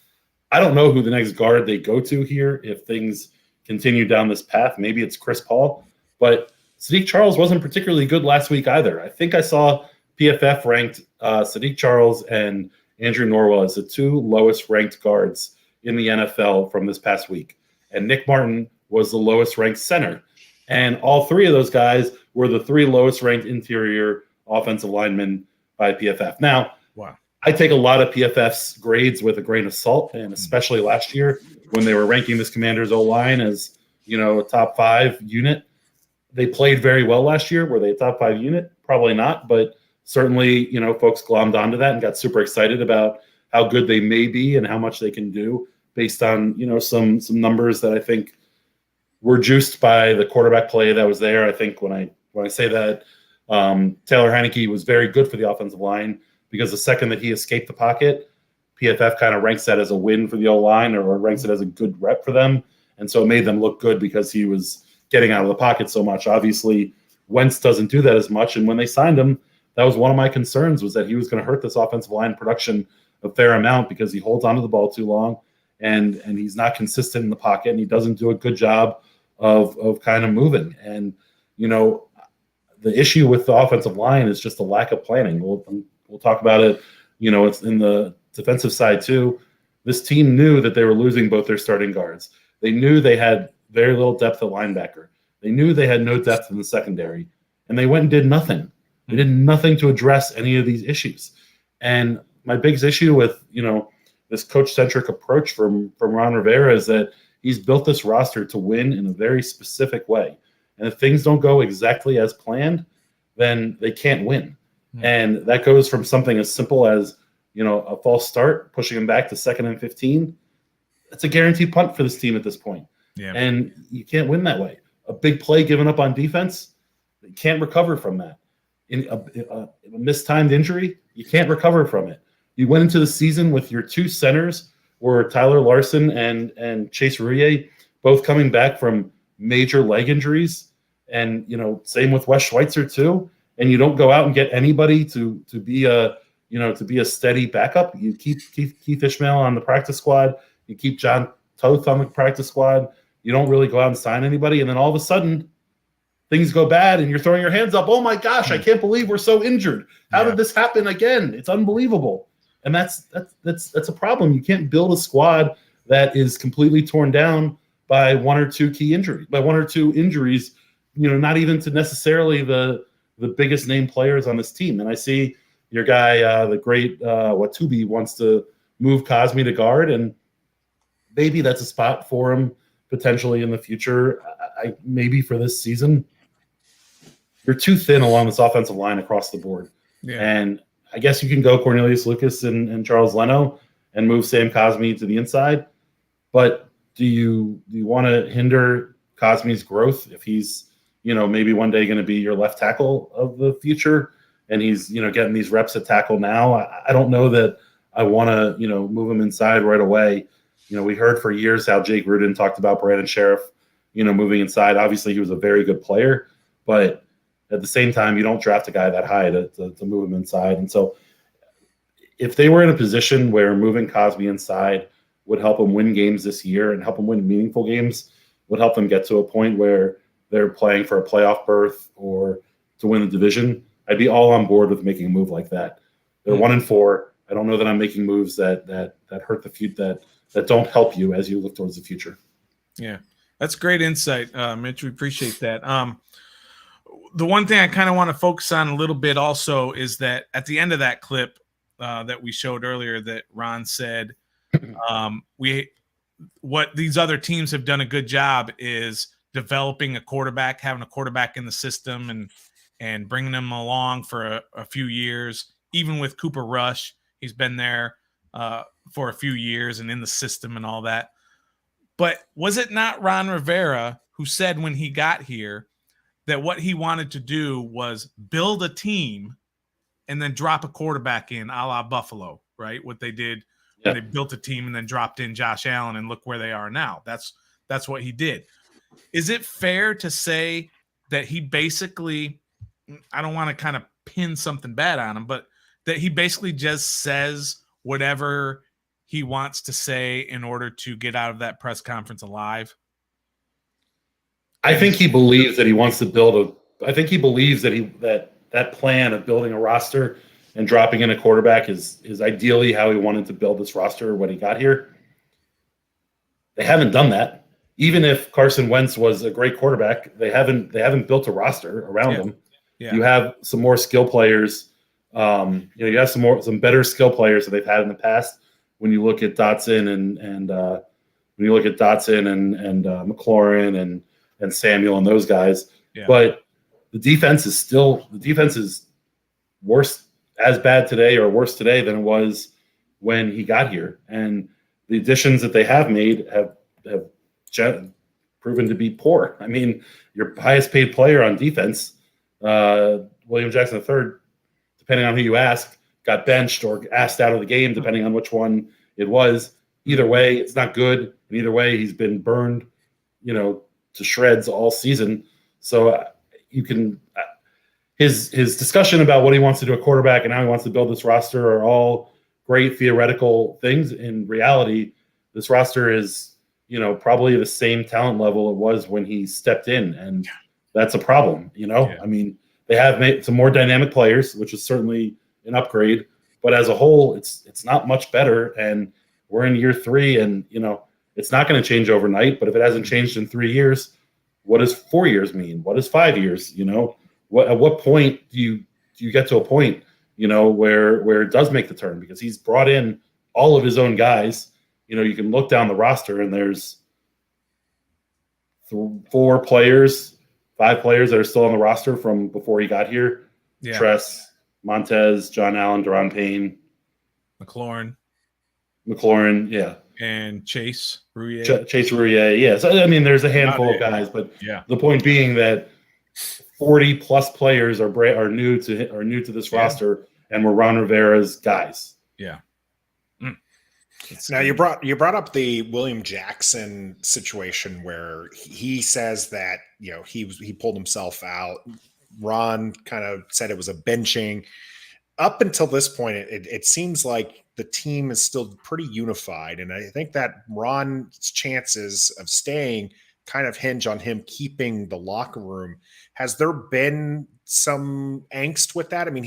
I don't know who the next guard they go to here if things continue down this path. Maybe it's Chris Paul, but Sadiq Charles wasn't particularly good last week either. I think I saw PFF ranked Sadiq Charles and Andrew Norwell as the 2 lowest ranked guards in the NFL from this past week. And Nick Martin was the lowest ranked center. And all 3 of those guys were the 3 lowest ranked interior offensive linemen by PFF. Now, wow. I take a lot of PFF's grades with a grain of salt, and especially last year when they were ranking this Commanders O-line as, a top 5 unit. They played very well last year. Were they a top 5 unit? Probably not, but certainly, folks glommed onto that and got super excited about how good they may be and how much they can do based on, some numbers that I think were juiced by the quarterback play that was there. I think when I say that, Taylor Heineke was very good for the offensive line because the second that he escaped the pocket, PFF kind of ranks that as a win for the O-line or ranks it as a good rep for them. And so it made them look good because he was getting out of the pocket so much. Obviously, Wentz doesn't do that as much. And when they signed him, that was one of my concerns, was that he was going to hurt this offensive line production a fair amount because he holds onto the ball too long and he's not consistent in the pocket and he doesn't do a good job of kind of moving. And, the issue with the offensive line is just a lack of planning. We'll talk about it. It's in the defensive side too. This team knew that they were losing both their starting guards. They knew they had very little depth at linebacker. They knew they had no depth in the secondary, and they went and did nothing. They did nothing to address any of these issues. And my biggest issue with, this coach-centric approach from Ron Rivera is that he's built this roster to win in a very specific way. And if things don't go exactly as planned, then they can't win. And that goes from something as simple as, a false start, pushing them back to 2nd and 15. That's a guaranteed punt for this team at this point. Yeah. And you can't win that way. A big play given up on defense, you can't recover from that. In a mistimed injury, you can't recover from it. You went into the season with your 2 centers, were Tyler Larson and Chase Roullier, both coming back from major leg injuries. And, same with Wes Schweitzer too. And you don't go out and get anybody to be a steady backup. You keep Keith Ishmael on the practice squad. You keep John Toth on the practice squad. You don't really go out and sign anybody. And then all of a sudden things go bad and you're throwing your hands up. Oh my gosh, I can't believe we're so injured. How did this happen again? It's unbelievable. And that's a problem. You can't build a squad that is completely torn down by 1 or 2 key injuries, by 1 or 2 injuries, not even to necessarily the biggest name players on this team. And I see your guy, the great Watubi, wants to move Cosme to guard, and maybe that's a spot for him potentially in the future. Maybe for this season. You're too thin along this offensive line across the board. Yeah. And I guess you can go Cornelius Lucas and Charles Leno and move Sam Cosme to the inside. But do you want to hinder Cosme's growth if he's, maybe one day going to be your left tackle of the future and he's, getting these reps at tackle now? I don't know that I want to, move him inside right away. We heard for years how Jake Gruden talked about Brandon Sheriff, moving inside. Obviously, he was a very good player, but at the same time, you don't draft a guy that high to move him inside. And so if they were in a position where moving Cosme inside would help them win games this year and help them win meaningful games, would help them get to a point where they're playing for a playoff berth or to win the division, I'd be all on board with making a move like that. They're 1-4. I don't know that I'm making moves that hurt the future, that don't help you as you look towards the future. Yeah, that's great insight, Mitch. We appreciate that. The one thing I kind of want to focus on a little bit also is that at the end of that clip that we showed earlier that Ron said, what these other teams have done a good job is developing a quarterback, having a quarterback in the system and bringing them along for a few years. Even with Cooper Rush, he's been there for a few years and in the system and all that. But was it not Ron Rivera who said when he got here that what he wanted to do was build a team and then drop a quarterback in a la Buffalo, right? What they did when they built a team and then dropped in Josh Allen, and look where they are now. That's what he did. Is it fair to say that he basically, I don't want to kind of pin something bad on him, but that he basically just says whatever he wants to say in order to get out of that press conference alive? I think he believes that he wants to build I think he believes that that plan of building a roster and dropping in a quarterback is ideally how he wanted to build this roster when he got here. They haven't done that. Even if Carson Wentz was a great quarterback, they haven't built a roster around him. Yeah. You have some more skill players. You have some better skill players that they've had in the past. When you look at Dotson and McLaurin and Samuel and those guys, but the defense is as bad today or worse today than it was when he got here. And the additions that they have made have proven to be poor. I mean, your highest paid player on defense, William Jackson III, depending on who you ask, got benched or asked out of the game, depending on which one it was. Either way, it's not good. And either way, he's been burned, to shreds all season. So his discussion about what he wants to do at quarterback and how he wants to build this roster are all great theoretical things. In reality, this roster is, probably the same talent level it was when he stepped in, and that's a problem. I mean, they have made some more dynamic players, which is certainly an upgrade, but as a whole, it's not much better. And we're in year 3, and it's not going to change overnight. But if it hasn't changed in 3 years, what does 4 years mean? What does 5 years? At what point do you get to a point, where it does make the turn? Because he's brought in all of his own guys. You can look down the roster and there's 5 players that are still on the roster from before he got here. Yeah. Tress, Montez, John Allen, Deron Payne, McLaurin, yeah. And Chase Roullier. Chase Roullier, yeah. So, I mean, there's a handful of guys, but the point being that 40-plus players are new to this roster, and were Ron Rivera's guys. Yeah. Now you brought up the William Jackson situation where he says that he pulled himself out. Ron kind of said it was a benching. Up until this point, it seems like the team is still pretty unified, and I think that Ron's chances of staying kind of hinge on him keeping the locker room. Has there been some angst with that? I mean,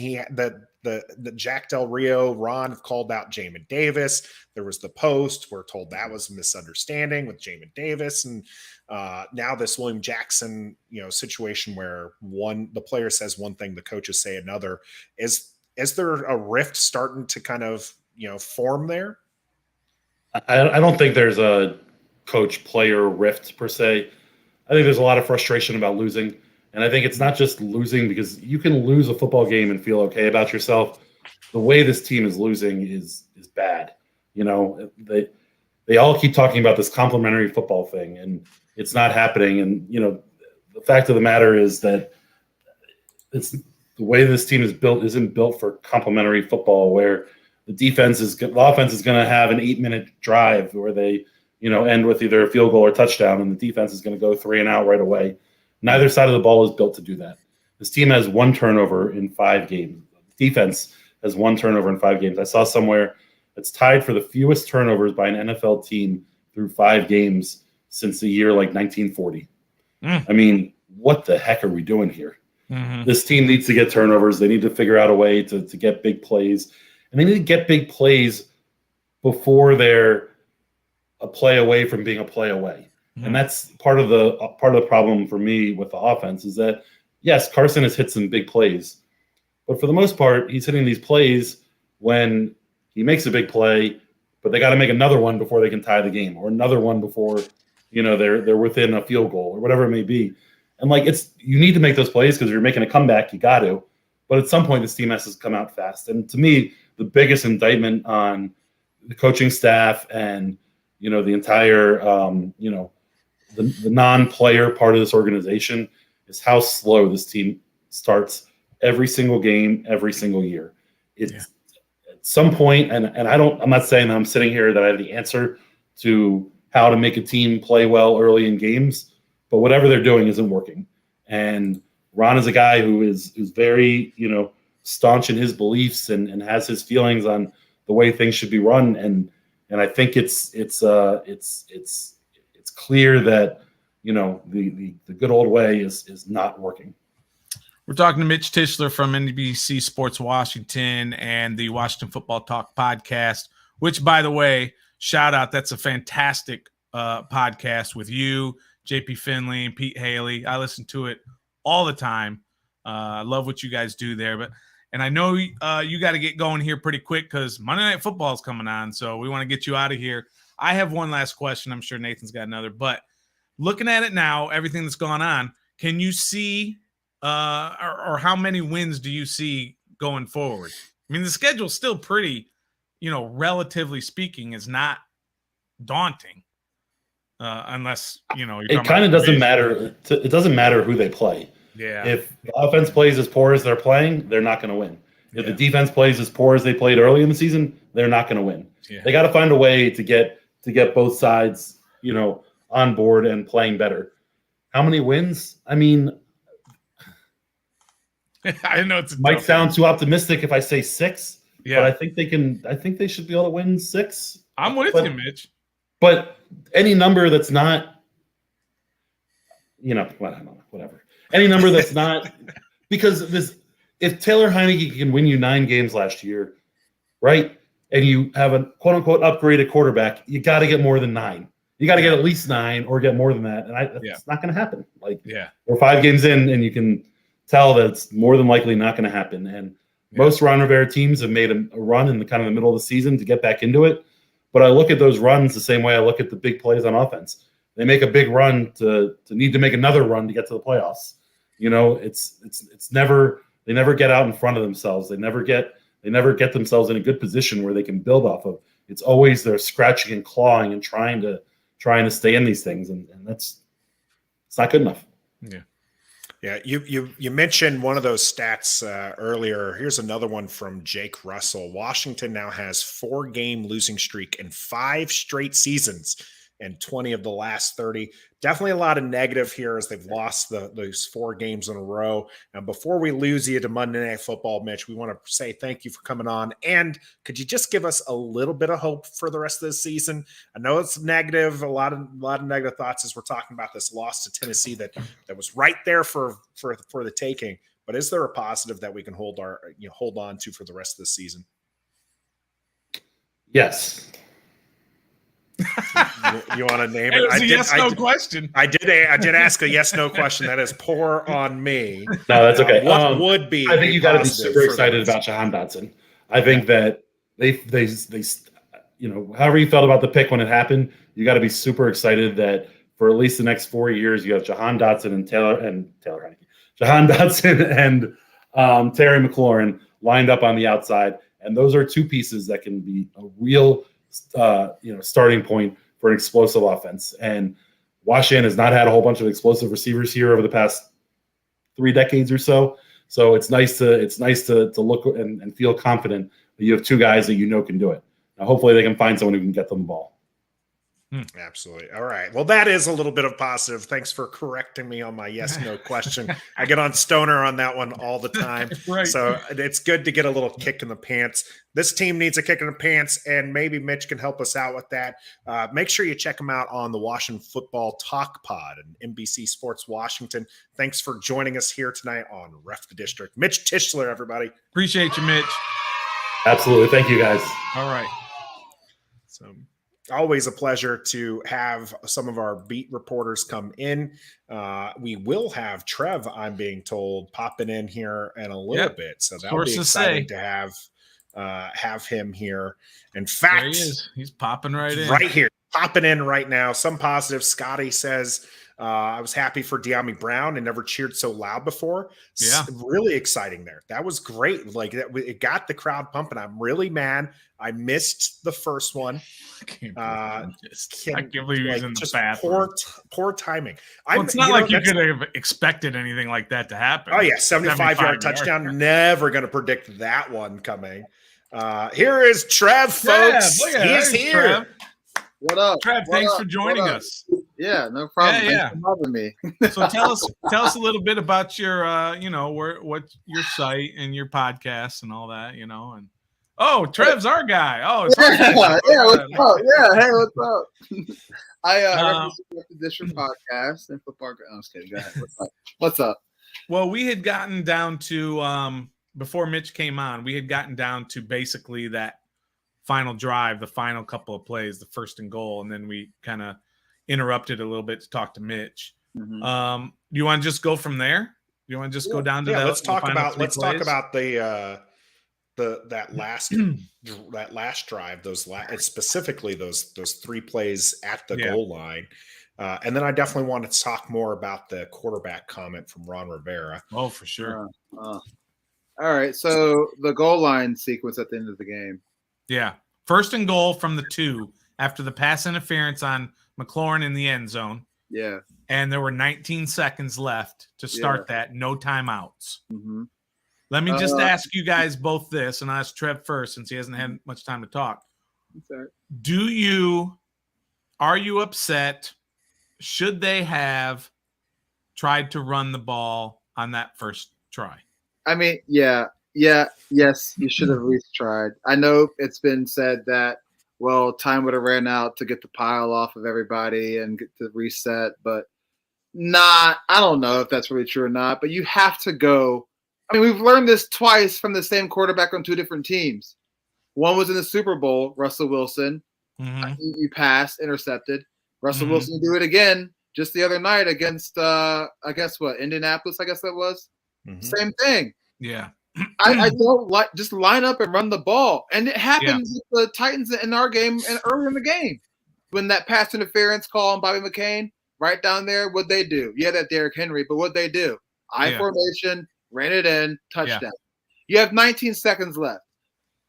the Jack Del Rio, Ron have called out Jamin Davis. There was the post. We're told that was a misunderstanding with Jamin Davis. And now this William Jackson, situation where the player says one thing, the coaches say another. Is there a rift starting to kind of, form there? I don't think there's a coach-player rift per se. I think there's a lot of frustration about losing. And I think it's not just losing, because you can lose a football game and feel okay about yourself. The way this team is losing is bad. They all keep talking about this complimentary football thing, and it's not happening. And, the fact of the matter is that it's the way this team is built isn't built for complimentary football, where the offense is going to have an 8-minute drive where they, end with either a field goal or touchdown, and the defense is going to go 3 and out right away. Neither side of the ball is built to do that. This team has 1 turnover in 5 games. Defense has 1 turnover in 5 games. I saw somewhere it's tied for the fewest turnovers by an NFL team through 5 games since the year 1940. I mean, what the heck are we doing here? Mm-hmm. This team needs to get turnovers. They need to figure out a way to get big plays. And they need to get big plays before they're a play away from being a play away. And that's part of the problem for me with the offense is that, yes, Carson has hit some big plays, but for the most part, he's hitting these plays when he makes a big play, but they got to make another one before they can tie the game, or another one before, they're within a field goal or whatever it may be. And you need to make those plays because you're making a comeback, you got to. But at some point, this team has to come out fast. And to me, the biggest indictment on the coaching staff and the entire the non-player part of this organization is how slow this team starts every single game, every single year. At some point, and I'm not saying that I'm sitting here that I have the answer to how to make a team play well early in games, but whatever they're doing isn't working. And Ron is a guy who is very, staunch in his beliefs and has his feelings on the way things should be run. And And I think it's clear that, you know, the good old way is not working. We're talking to Mitch Tischler from NBC Sports Washington and the Washington Football Talk podcast, which, by the way, shout out. That's a fantastic podcast with you, JP Finley, and Pete Haley. I listen to it all the time. I love what you guys do there. And I know you got to get going here pretty quick because Monday Night Football is coming on, so we want to get you out of here. I have one last question. I'm sure Nathan's got another. But looking at it now, everything that's gone on, can you see or how many wins do you see going forward? I mean, the schedule's still pretty, you know, relatively speaking, is not daunting. Unless, you know, it kind of doesn't matter. It doesn't matter who they play. Yeah. If the offense plays as poor as they're playing, they're not going to win. If the defense plays as poor as they played early in the season, they're not going to win. Yeah. They got to find a way to get both sides, you know, on board and playing better. How many wins? I mean, I know it might sound too optimistic if I say 6. Yeah, but I think they can. I think they should be able to win 6. I'm with you, Mitch. But any number that's not, you know, whatever. Any number that's not, because if Taylor Heineke can win you 9 games last year, right, and you have a quote unquote upgraded quarterback, you got to get more than 9. You got to get at least 9 or get more than that, and it's not going to happen. Like, we're 5 games in, and you can tell that it's more than likely not going to happen. And most Ron Rivera teams have made a run in the kind of the middle of the season to get back into it. But I look at those runs the same way I look at the big plays on offense. They make a big run to need to make another run to get to the playoffs. You know, it's never, they never get out in front of themselves. They never get themselves in a good position where they can build off of. It's always they're scratching and clawing and trying to stay in these things, and it's not good enough. Yeah. Yeah, you mentioned one of those stats earlier. Here's another one from Jake Russell. Washington now has 4-game losing streak in 5 straight seasons and 20 of the last 30. Definitely a lot of negative here as they've lost those 4 games in a row. And before we lose you to Monday Night Football, Mitch, we want to say thank you for coming on. And could you just give us a little bit of hope for the rest of the season? I know it's negative, a lot of negative thoughts as we're talking about this loss to Tennessee that was right there for the taking. But is there a positive that we can hold on to for the rest of the season? Yes. You want to name it? It was no question. I did ask a yes no question. That is poor on me. No, that's okay. What would be? I think you got to be super excited about Jahan Dotson. I think that they you know, however you felt about the pick when it happened, you got to be super excited that for at least the next 4 years you have Jahan Dotson and Taylor Heineke, Jahan Dotson and Terry McLaurin lined up on the outside, and those are 2 pieces that can be a real starting point for an explosive offense. And Washington has not had a whole bunch of explosive receivers here over the past 3 decades or so. So it's nice to look and feel confident that you have 2 guys that you know can do it. Now, hopefully they can find someone who can get them the ball. Absolutely. All right. Well, that is a little bit of positive. Thanks for correcting me on my yes, no question. I get on Stoner on that one all the time. Right. So it's good to get a little kick in the pants. This team needs a kick in the pants, and maybe Mitch can help us out with that. Make sure you check them out on the Washington Football Talk Pod and NBC Sports Washington. Thanks for joining us here tonight on Ref the District. Mitch Tischler, everybody. Appreciate you, Mitch. Absolutely. Thank you, guys. All right. So always a pleasure to have some of our beat reporters come in. We will have Trev, I'm being told, popping in here in a little bit. So that'll be exciting to have him here. In fact, there he is. He's popping right in. Right here. Popping in right now. Some positive. Scotty says, I was happy for De'Ami Brown and never cheered so loud before. Yeah. Really exciting there. That was great. Like it got the crowd pumping. I'm really mad. I missed the first one. I can't believe he was in the bathroom. Poor timing. Well, it's not like you could have expected anything like that to happen. Oh, yeah. 75-yard touchdown. Never going to predict that one coming. Here is Trev, folks. He's here. Trev. What up? Trev, thanks for joining us. Yeah, no problem. Yeah. Thanks for having me. So tell us a little bit about your, what your site and your podcast and all that, and Oh, Trev's our guy. Oh, it's Yeah, what's up? Yeah, hey, what's up? I represent the District Podcast and football. I was kidding. Go ahead. What's up? Well, we had gotten down to before Mitch came on, we had gotten down to basically that final drive, the final couple of plays, the first and goal, and then we kind of interrupted a little bit to talk to Mitch. Mm-hmm. You want to just go from there? You want to just go down to that? Let's talk about that last drive. Specifically those 3 plays at the goal line. And then I definitely want to talk more about the quarterback comment from Ron Rivera. Oh, for sure. All right. So the goal line sequence at the end of the game. Yeah. First and goal from the 2 after the pass interference on McLaurin in the end zone. Yeah. And there were 19 seconds left to start that. No timeouts. Mm-hmm. Let me just ask you guys both this, and I'll ask Trev first since he hasn't had much time to talk. Are you upset? Should they have tried to run the ball on that first try? I mean, yes, you should have at least tried. I know it's been said that, well, time would have ran out to get the pile off of everybody and get to reset, but I don't know if that's really true or not, but you have to go. I mean, we've learned this twice from the same quarterback on 2 different teams. One was in the Super Bowl, Russell Wilson. Mm-hmm. You pass, intercepted. Russell Wilson, you do it again just the other night against, Indianapolis, I guess that was. Mm-hmm. Same thing. Yeah. I don't like just line up and run the ball. And it happens with the Titans in our game and earlier in the game. When that pass interference call on Bobby McCain, right down there, what'd they do? Yeah, that Derrick Henry, but what'd they do? Formation, ran it in, touchdown. Yeah. You have 19 seconds left.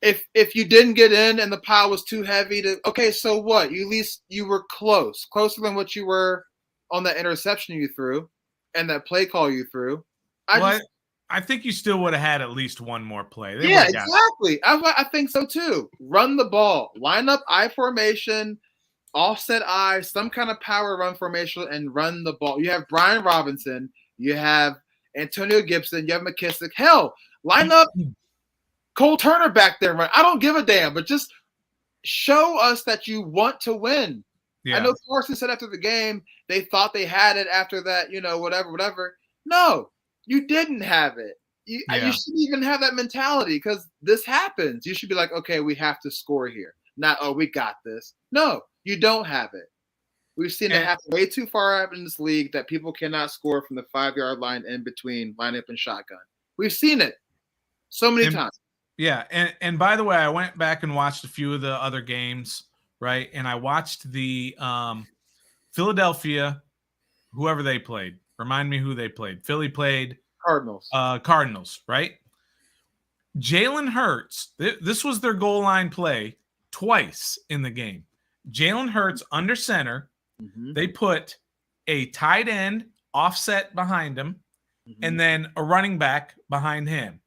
If you didn't get in and the pile was too heavy so what? At least you were closer than what you were on that interception you threw and that play call you threw. I think you still would have had at least one more play. Exactly. I think so too. Run the ball, line up I formation, offset I, some kind of power run formation, and run the ball. You have Brian Robinson, you have Antonio Gibson, you have McKissick. Hell, line up Cole Turner back there. Right? I don't give a damn, but just show us that you want to win. Yeah. I know Carson said after the game they thought they had it after that, whatever. No, you didn't have it. You shouldn't even have that mentality because this happens. You should be like, okay, we have to score here. Not, we got this. No, you don't have it. We've seen it happen way too far out in this league that people cannot score from the 5-yard line in between lineup and shotgun. We've seen it so many times. Yeah, and by the way, I went back and watched a few of the other games, right? And I watched the Philadelphia, whoever they played. Remind me who they played. Philly played Cardinals, right? Jalen Hurts, this was their goal line play twice in the game. Jalen Hurts under center. Mm-hmm. They put a tight end offset behind him and then a running back behind him.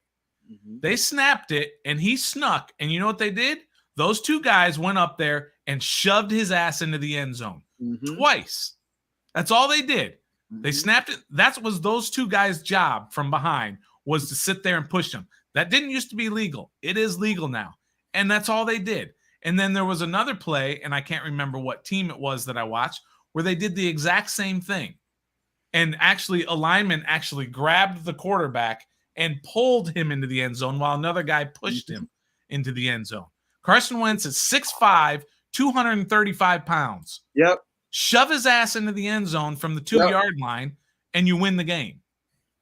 Mm-hmm. They snapped it, and he snuck. And you know what they did? Those 2 guys went up there and shoved his ass into the end zone twice. That's all they did. Mm-hmm. They snapped it. That was those 2 guys' job from behind was to sit there and push them. That didn't used to be legal. It is legal now. And that's all they did. And then there was another play, and I can't remember what team it was that I watched, where they did the exact same thing. And actually, a lineman actually grabbed the quarterback and pulled him into the end zone while another guy pushed him into the end zone. Carson Wentz is 6'5", 235 pounds. Yep. Shove his ass into the end zone from the 2-yard line, and you win the game.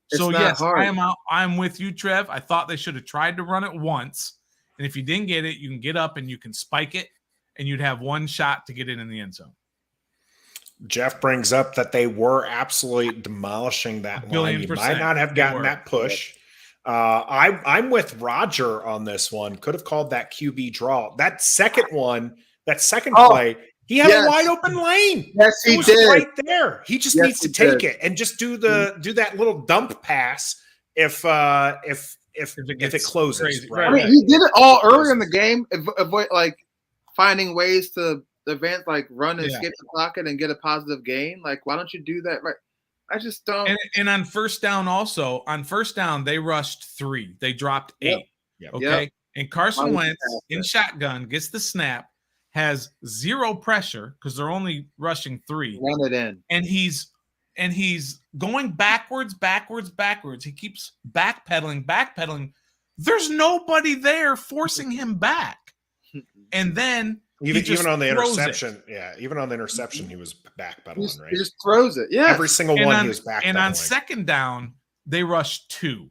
So, yes, hard. I'm with you, Trev. I thought they should have tried to run it once. And if you didn't get it, you can get up and you can spike it, and you'd have one shot to get it in the end zone. Jeff brings up that they were absolutely demolishing that line. You might not have gotten that push. I'm with Roger on this one. Could have called that QB draw. That second play, he had a wide open lane. Yes, he did. Right there. He just needs to take it and just do that little dump pass if it closes. Right? I mean, he did it all earlier in the game. Avoid finding ways to advance, run and skip the pocket and get a positive gain. Why don't you do that? Right. I just don't. And on first down also, they rushed 3. They dropped 8. Yep. Okay. Yep. And Carson Wentz in shotgun gets the snap, has zero pressure because they're only rushing 3. Run it in. And he's going backwards. He keeps backpedaling. There's nobody there forcing him back. And then even on the interception, even on the interception, he was backpedaling, right? He just throws it. Yeah. Every single one he was backpedaling. And on second down, they rush 2.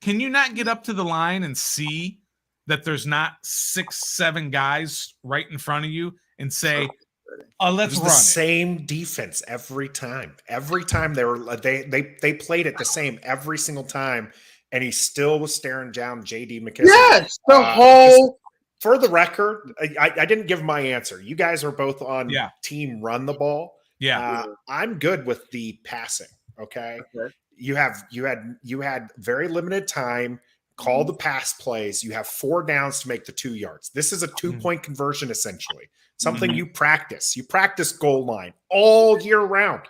Can you not get up to the line and see that there's not 6-7 guys right in front of you and say, let's run the same defense every time. Every time they played it the same every single time, and he still was staring down J.D. McKissic. Yes, the whole. For the record, I didn't give my answer. You guys are both on team run the ball. Yeah, I'm good with the passing. Okay. You had very limited time. Call the pass plays. You have 4 downs to make the 2 yards. This is a 2-point conversion, essentially. Something you practice. You practice goal line all year round.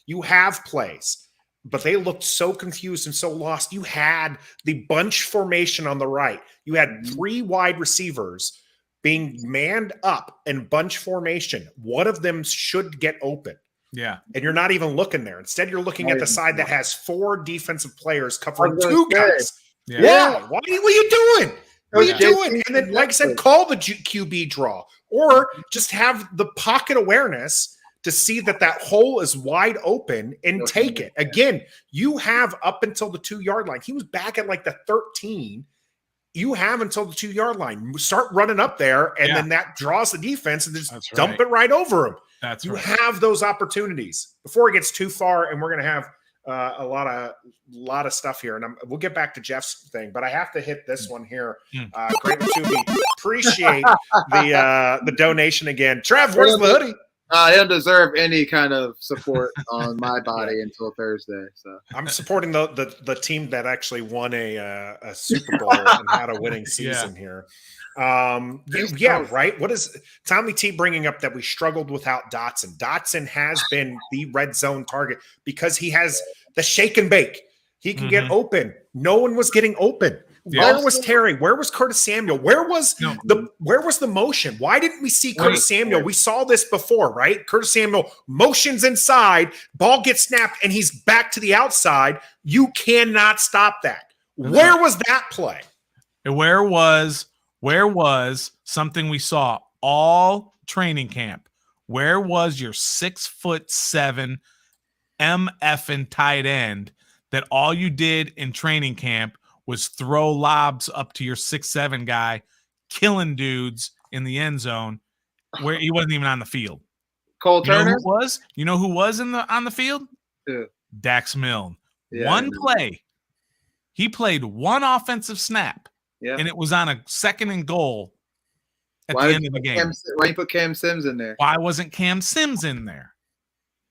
You have plays, but they looked so confused and so lost. You had the bunch formation on the right. You had 3 wide receivers being manned up in bunch formation. One of them should get open. Yeah. And you're not even looking there. Instead, you're looking at the side that has 4 defensive players covering 2 guys. Yeah. What are you doing? What are you doing? And then, like I said, call the QB draw or just have the pocket awareness to see that hole is wide open and take it. Again, you have up until the 2-yard line. He was back at like the 13. You have until the 2-yard line. Start running up there, and then that draws the defense and just dump it right over him. You have those opportunities before it gets too far, and we're going to have a lot of stuff here, and we'll get back to Jeff's thing, but I have to hit this one here. Great Matumi, appreciate the donation again. Trev, where's the hoodie? I don't deserve any kind of support on my body until Thursday. So I'm supporting the team that actually won a Super Bowl and had a winning season here. Right. What is Tommy T bringing up that we struggled without Dotson? Dotson has been the red zone target because he has the shake and bake. He can get open. No one was getting open. Where was Terry? Where was Curtis Samuel? Where was the motion? Why didn't we see Curtis Samuel? We saw this before, right? Curtis Samuel motions inside, ball gets snapped, and he's back to the outside. You cannot stop that. Where was that play? Where was something we saw all training camp? Where was your 6'7" MF tight end that all you did in training camp was throw lobs up to your 6'7" guy, killing dudes in the end zone where he wasn't even on the field? Cole Turner You know who was on the field? Who? Dax Milne. One play. He played one offensive snap. Yeah. And it was on a 2nd and goal at the end of the game. Why you put Cam Sims in there? Why wasn't Cam Sims in there?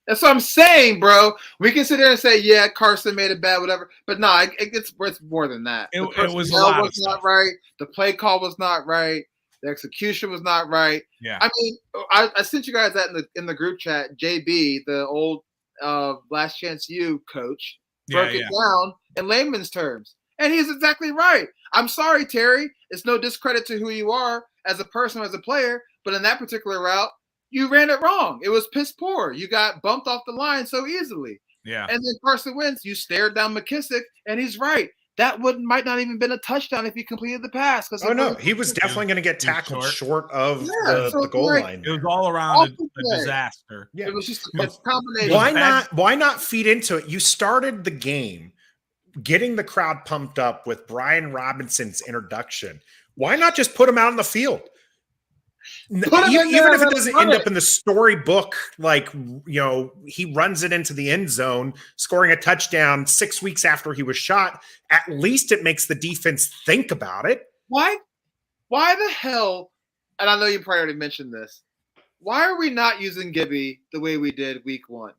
That's what I'm saying, bro. We can sit there and say, yeah, Carson made it bad, whatever. But no, it's more than that. It was a lot of not right. The play call was not right. The execution was not right. Yeah. I mean, I sent you guys that in the group chat. JB, the old Last Chance U coach, broke it down in layman's terms. And he's exactly right. I'm sorry, Terry. It's no discredit to who you are as a person, as a player. But in that particular route, you ran it wrong. It was piss poor. You got bumped off the line so easily. Yeah. And then Carson Wentz, you stared down McKissic, and he's right. That might not even been a touchdown if he completed the pass. He was definitely going to get tackled short of the goal line. It was all around a disaster. Yeah. It was just a combination. Why not feed into it? You started the game getting the crowd pumped up with Brian Robinson's introduction. Why not just put him out on the field? Even if it doesn't end up in the storybook, he runs it into the end zone, scoring a touchdown 6 weeks after he was shot, at least it makes the defense think about it. Why the hell, and I know you probably already mentioned this, why are we not using Gibby the way we did week 1?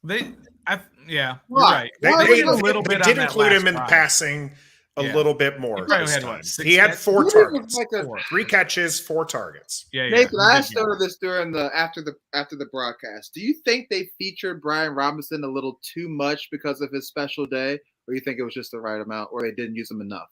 You're right. They did include him in passing a little bit more. He had 4 targets, 3 catches, 4 targets. Nathan, I asked this during after the broadcast. Do you think they featured Brian Robinson a little too much because of his special day, or you think it was just the right amount, or they didn't use him enough?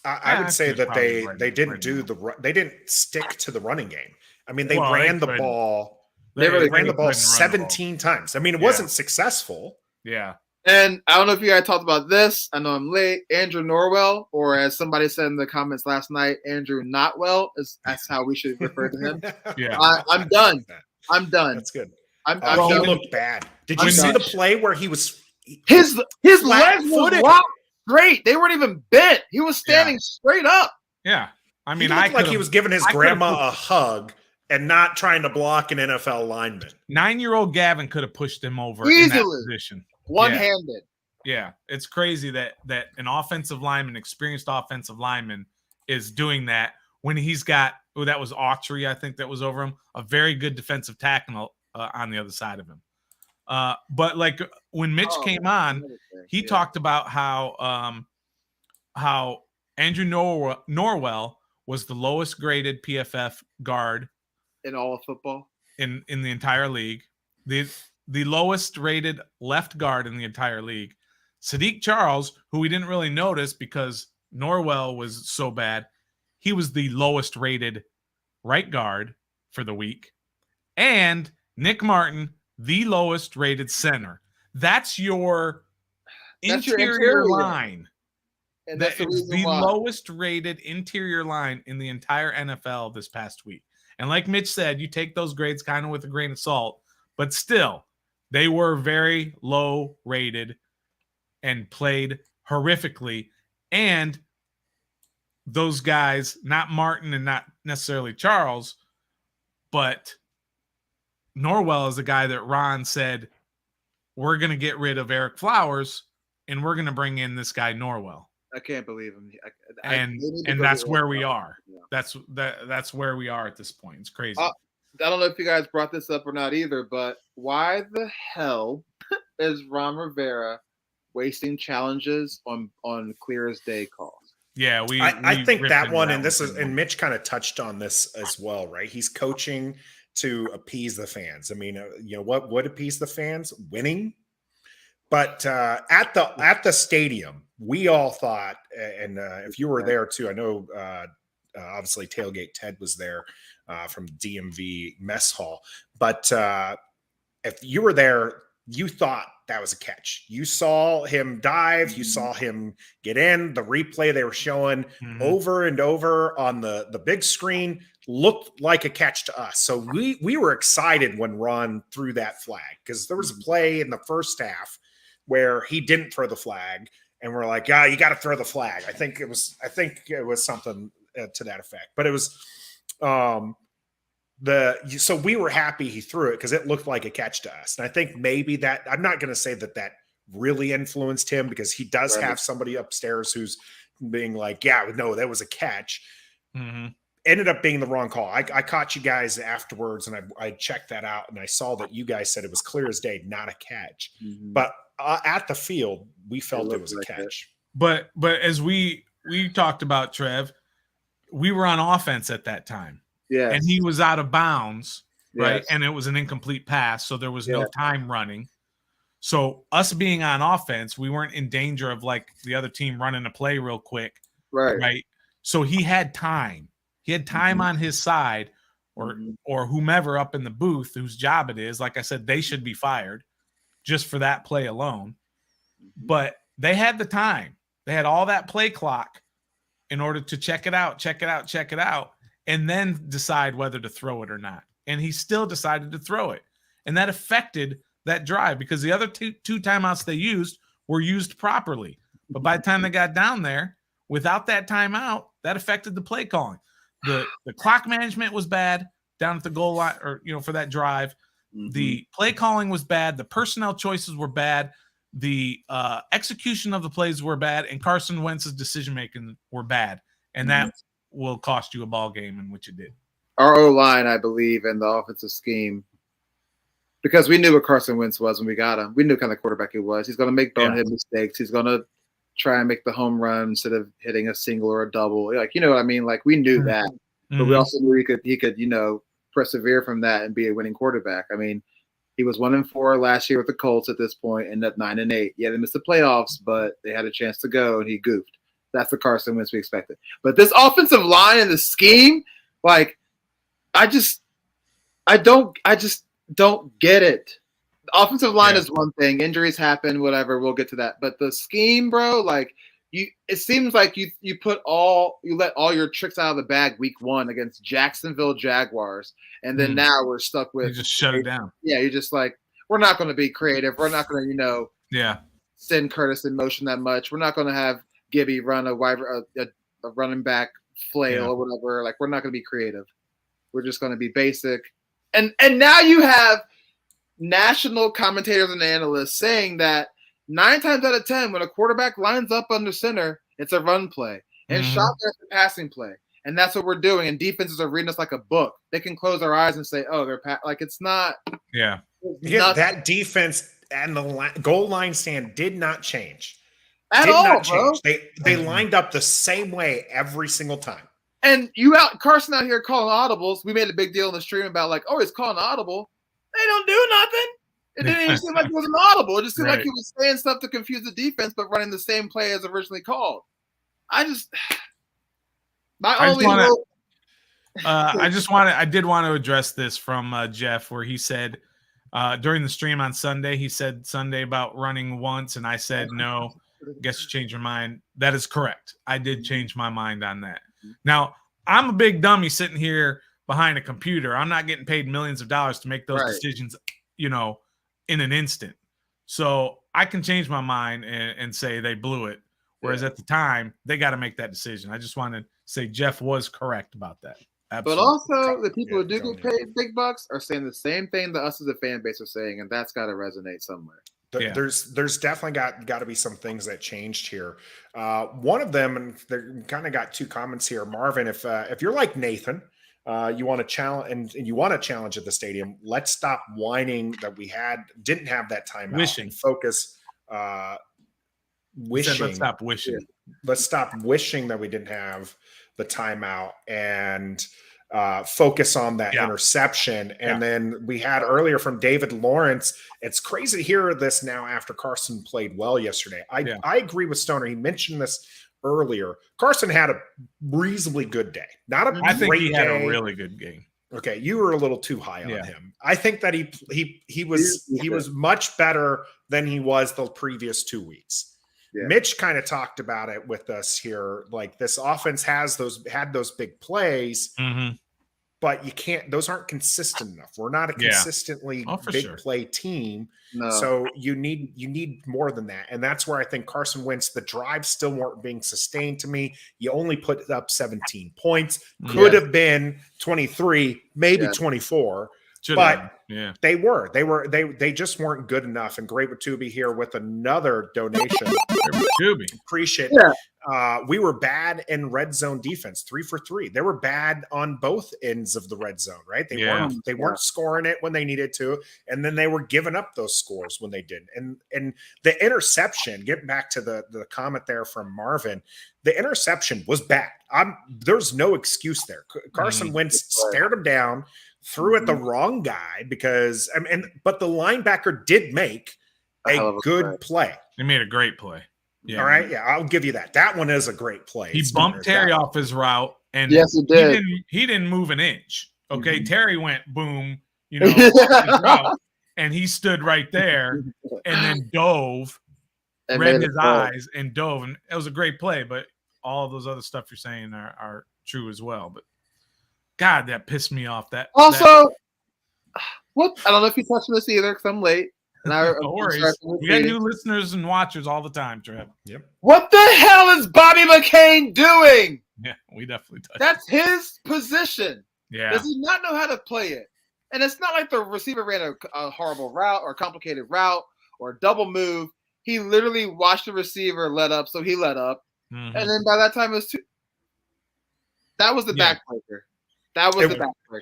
I would say that they didn't right do now. they didn't stick to the running game. I mean, they Well, ran they the couldn't. ball. They They ran the couldn't ball run the 17 times. I mean, it Yeah. wasn't successful. Yeah. And I don't know if you guys talked about this. I know I'm late. Andrew Norwell, or as somebody said in the comments last night, Andrew Notwell, that's how we should refer to him. Yeah. I'm done. I'm done. That's good. I'm He done. looked bad. Did I'm you see done. the play where he was His legs were flat-footed? locked straight. They weren't even bent. He was standing straight up. Yeah. I mean, he looked like he was giving his grandma a hug and not trying to block an NFL lineman. 9-year-old Gavin could have pushed him over Easily. in that position. One-handed. Yeah. It's crazy that an offensive lineman, experienced offensive lineman, is doing that when he's got that was Autry, I think, that was over him, a very good defensive tackle on the other side of him. But like when Mitch came on, he talked about how Andrew Norwell was the lowest graded PFF guard in all of football, in the entire league, the lowest rated left guard in the entire league. Sadiq Charles, who we didn't really notice because Norwell was so bad, he was the lowest rated right guard for the week, and Nick Martin, the lowest rated center. That's your interior line. And that's the lowest rated interior line in the entire NFL this past week. And like Mitch said, you take those grades kind of with a grain of salt, but still, they were very low rated and played horrifically. And those guys, not Martin and not necessarily Charles, but Norwell is the guy that Ron said, we're going to get rid of Eric Flowers and we're going to bring in this guy Norwell. I can't believe him. And that's where we are. Yeah. That's where we are at this point. It's crazy. I don't know if you guys brought this up or not either, but why the hell is Ron Rivera wasting challenges on clear as day calls? Yeah, I think that one, and Mitch kind of touched on this as well, right? He's coaching to appease the fans. I mean, what would appease the fans? Winning. But at the stadium, we all thought, and if you were there too, I know obviously Tailgate Ted was there from DMV Mess Hall. But if you were there, you thought that was a catch. You saw him dive. You saw him get in. The replay they were showing over and over on the big screen looked like a catch to us. So we were excited when Ron threw that flag because there was a play in the first half where he didn't throw the flag, and we're like, yeah, you got to throw the flag. I think it was something to that effect, but it was so we were happy he threw it because it looked like a catch to us. And I think maybe that, I'm not going to say that really influenced him because he does have somebody upstairs who's being like, yeah, no, that was a catch. Ended up being the wrong call. I caught you guys afterwards and I checked that out and I saw that you guys said it was clear as day, not a catch. But at the field, we felt it was a catch. But as we talked about, Trev, we were on offense at that time. Yeah. And he was out of bounds, right? And it was an incomplete pass, so there was no time running. So us being on offense, we weren't in danger of like the other team running a play real quick. Right. So he had time. He had time on his side or whomever up in the booth whose job it is. Like I said, they should be fired just for that play alone. But they had the time. They had all that play clock in order to check it out, and then decide whether to throw it or not. And he still decided to throw it. And that affected that drive because the other two timeouts they used were used properly. But by the time they got down there, without that timeout, that affected the play calling. The clock management was bad down at the goal line or, for that drive. The play calling was bad. The personnel choices were bad. The execution of the plays were bad. And Carson Wentz's decision-making were bad. And that will cost you a ball game, in which it did. Our O-line, I believe, and the offensive scheme, because we knew what Carson Wentz was when we got him. We knew what kind of quarterback he was. He's going to make bonehead mistakes. He's going to try and make the home run instead of hitting a single or a double. Like, you know what I mean? Like, we knew that. But we also knew he could, persevere from that and be a winning quarterback. I mean, he was 1-4 last year with the Colts at this point, ended up 9-8. Yeah, they missed the playoffs, but they had a chance to go, and he goofed. That's the Carson Wentz we expected. But this offensive line and the scheme, like, I just don't get it. The offensive line is one thing. Injuries happen, whatever. We'll get to that. But the scheme, bro, like, it seems like you let all your tricks out of the bag week 1 against Jacksonville Jaguars, and then now we're stuck with you just shut it down. Yeah, you're just like, we're not going to be creative. We're not going to, send Curtis in motion that much. We're not going to have Gibby run a running back flail or whatever. Like, we're not going to be creative. We're just going to be basic. And now you have national commentators and analysts saying that 9 times out of 10, when a quarterback lines up under center, it's a run play. And shotgun is a passing play. And that's what we're doing. And defenses are reading us like a book. They can close their eyes and say, oh, they're like, it's not. Yeah. That defense and the goal line stand did not change. At all, bro. They lined up the same way every single time. And Carson out here calling audibles. We made a big deal in the stream about like, oh, he's calling audible. They don't do nothing. It didn't even seem like it was an audible. It just seemed like he was saying stuff to confuse the defense, but running the same play as originally called. I did want to address this from Jeff, where he said during the stream on Sunday, he said Sunday about running once, and I said no. Guess you changed your mind. That is correct. I did change my mind on that. Now, I'm a big dummy sitting here behind a computer. I'm not getting paid millions of dollars to make those decisions, in an instant. So I can change my mind and say they blew it. Whereas at the time, they got to make that decision. I just want to say Jeff was correct about that. Absolutely. But also, the people who do get paid big bucks are saying the same thing that us as a fan base are saying, and that's got to resonate somewhere. There's definitely got to be some things that changed here. One of them, and they kind of got 2 comments here. Marvin, if you're like Nathan, you want to challenge and you want to challenge at the stadium, let's stop whining that we didn't have that timeout. Wishing. Focus. Wishing. Let's stop wishing. Let's stop wishing that we didn't have the timeout and focus on that interception. And then we had earlier from David Lawrence. It's crazy to hear this now after Carson played well yesterday. I agree with Stoner. He mentioned this earlier. Carson had a reasonably good day. I think he had a really good game. Okay, you were a little too high on him. I think that he was much better than he was the previous 2 weeks. Yeah. Mitch kind of talked about it with us here. Like, this offense had those big plays, but you can't. Those aren't consistent enough. We're not a consistently big play team. No. So you need more than that, and that's where I think Carson Wentz. The drives still weren't being sustained. To me, you only put up 17 points. Could have been 23, maybe 24. But they just weren't good enough. And great with Tubi here with another donation. Appreciate it. We were bad in red zone defense, 3 for 3. They were bad on both ends of the red zone, right? They weren't scoring it when they needed to, and then they were giving up those scores when they didn't. And the interception, getting back to the comment there from Marvin, the interception was bad. There's no excuse there. Carson Wentz stared him down, threw at the wrong guy but the linebacker did make a good play. He made a great play. Yeah. All right. Yeah, I'll give you that. That one is a great play. He bumped Terry off his route, and yes, he did. He didn't move an inch. Okay, Terry went boom, his route, and he stood right there and then dove, read his eyes, and dove, and it was a great play. But all of those other stuff you're saying are true as well. But God, that pissed me off. What? I don't know if you touched on this either because I'm late. No worries. We got new listeners and watchers all the time, Trev. Yep. What the hell is Bobby McCain doing? Yeah, we definitely touched. That's his position. Yeah. Does he not know how to play it? And it's not like the receiver ran a horrible route or a complicated route or a double move. He literally watched the receiver let up, so he let up. And then by that time, it was two. That was the backbreaker. That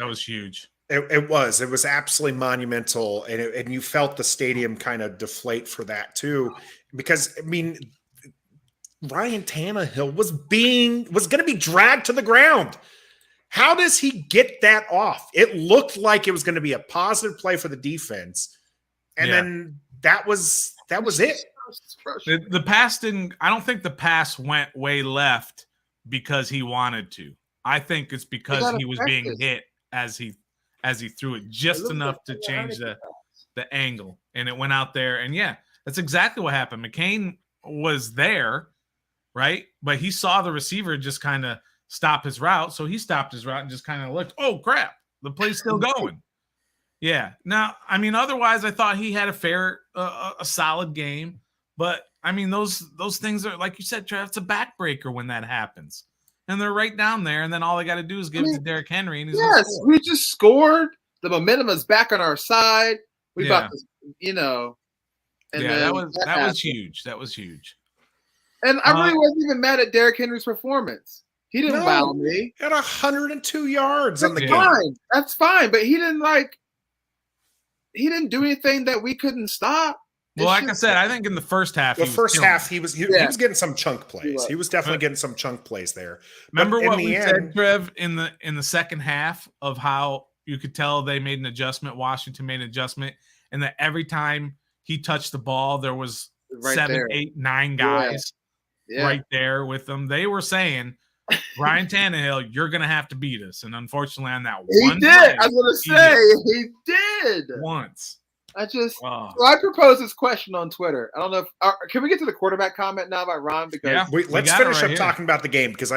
was huge. It was absolutely monumental, and you felt the stadium kind of deflate for that too, because Ryan Tannehill was going to be dragged to the ground. How does he get that off? It looked like it was going to be a positive play for the defense, and then that was it. The pass didn't. I don't think the pass went way left because he wanted to. I think it's because he was being hit as he threw it just enough to change the angle, and it went out there. And yeah, that's exactly what happened. McCain was there, right? But he saw the receiver just kind of stop his route, so he stopped his route and just kind of looked. Oh crap, the play's still going. Yeah. Now, I mean, otherwise, I thought he had a solid game. But I mean, those things are, like you said, Trev, it's a backbreaker when that happens, and they're right down there. And then all they got to do is give it to Derrick Henry, and he's we just scored. The momentum is back on our side. We about to, And that was huge. That was huge. And I really wasn't even mad at Derrick Henry's performance. He didn't wow me. He had 102 yards on the game. Fine. That's fine, but he didn't do anything that we couldn't stop. Well, like I said, I think in the first half, he was getting some chunk plays. He was definitely getting some chunk plays there. Remember what we said, Trev, in the second half of how you could tell they made an adjustment. Washington made an adjustment, and that every time he touched the ball, there was 7, 8, 9 guys right there with them. They were saying, Ryan Tannehill, you're going to have to beat us. And unfortunately, on that one play, I was going to say, he did. Once. So I proposed this question on Twitter. I don't know if can we get to the quarterback comment now about Ron? Because let's finish up talking about the game because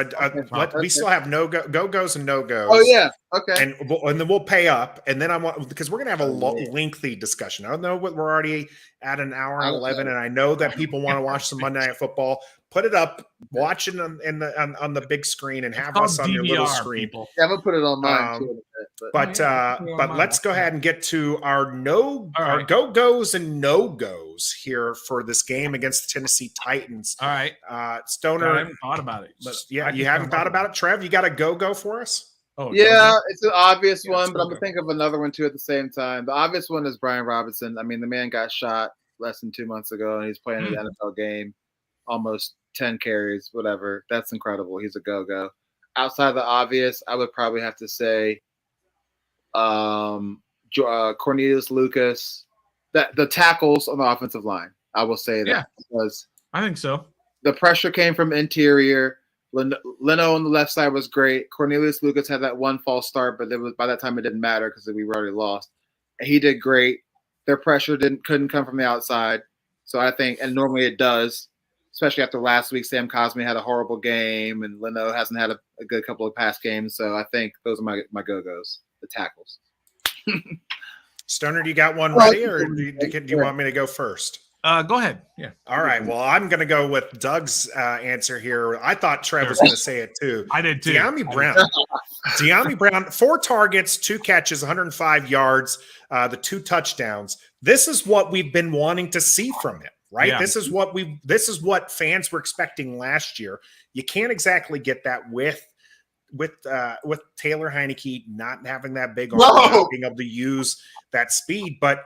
we still have go-goes and no-goes. Oh yeah, okay. And then we'll pay up, and then because we're gonna have a lengthy discussion. I don't know what we're already at an hour and 11, and I know that people want to watch some Monday Night Football. Put it up, watch it on the big screen, and have us on your little screen. People. Yeah, I'm gonna put it on mine too. But let's go ahaad and get to our go-goes and no-goes here for this game against the Tennessee Titans. All right, Stoner. I haven't thought about it, but you haven't thought about it, Trev. You got a go for us? Oh yeah, it's an obvious one, but I'm gonna think of another one too at the same time. The obvious one is Brian Robinson. I mean, the man got shot less than 2 months ago, and he's playing an NFL game, almost 10 carries, whatever. That's incredible. He's a go-go. Outside the obvious, I would probably have to say Cornelius Lucas, that the tackles on the offensive line. I will say that because I think so. The pressure came from interior. Leno on the left side was great. Cornelius Lucas had that one false start, but by that time it didn't matter because we were already lost. And he did great. Their pressure couldn't come from the outside. So I think, and normally it does, especially after last week, Sam Cosmi had a horrible game, and Leno hasn't had a good couple of past games. So I think those are my go-go's, the tackles. Stoner, do you got one ready, or do you want me to go first? Go ahead. Yeah. All right. Well, I'm going to go with Doug's answer here. I thought Trev was going to say it too. I did too. De'Ami Brown, 4 targets, 2 catches, 105 yards, the 2 touchdowns. This is what we've been wanting to see from him, right? Yeah. This is what fans were expecting last year. You can't exactly get that with Taylor Heineke not having that big arm, not being able to use that speed. But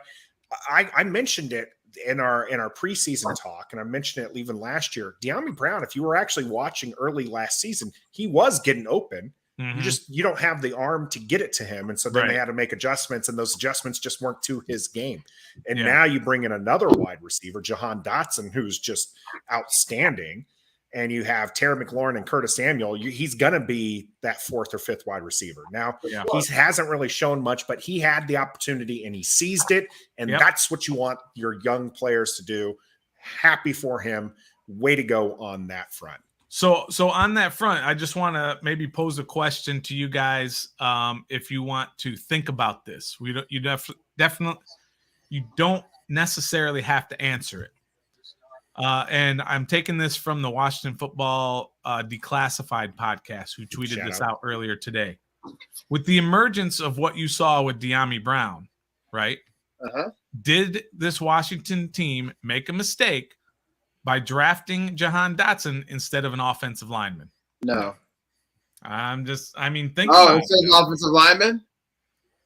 I mentioned it in our preseason talk, and I mentioned it even last year. De'Ami Brown, if you were actually watching early last season, he was getting open. Mm-hmm. You don't have the arm to get it to him, and so then they had to make adjustments, and those adjustments just weren't to his game. And now you bring in another wide receiver, Jahan Dotson, who's just outstanding, and you have Terry McLaurin and Curtis Samuel. He's going to be that 4th or 5th wide receiver. Now, he hasn't really shown much, but he had the opportunity, and he seized it, and that's what you want your young players to do. Happy for him. Way to go on that front. So on that front, I just want to maybe pose a question to you guys. If you want to think about this, you don't necessarily have to answer it. And I'm taking this from the Washington Football Declassified podcast, who tweeted this out earlier today. With the emergence of what you saw with De'Ami Brown, right? Did this Washington team make a mistake by drafting Jahan Dotson instead of an offensive lineman? No. Think about it. Instead of offensive lineman?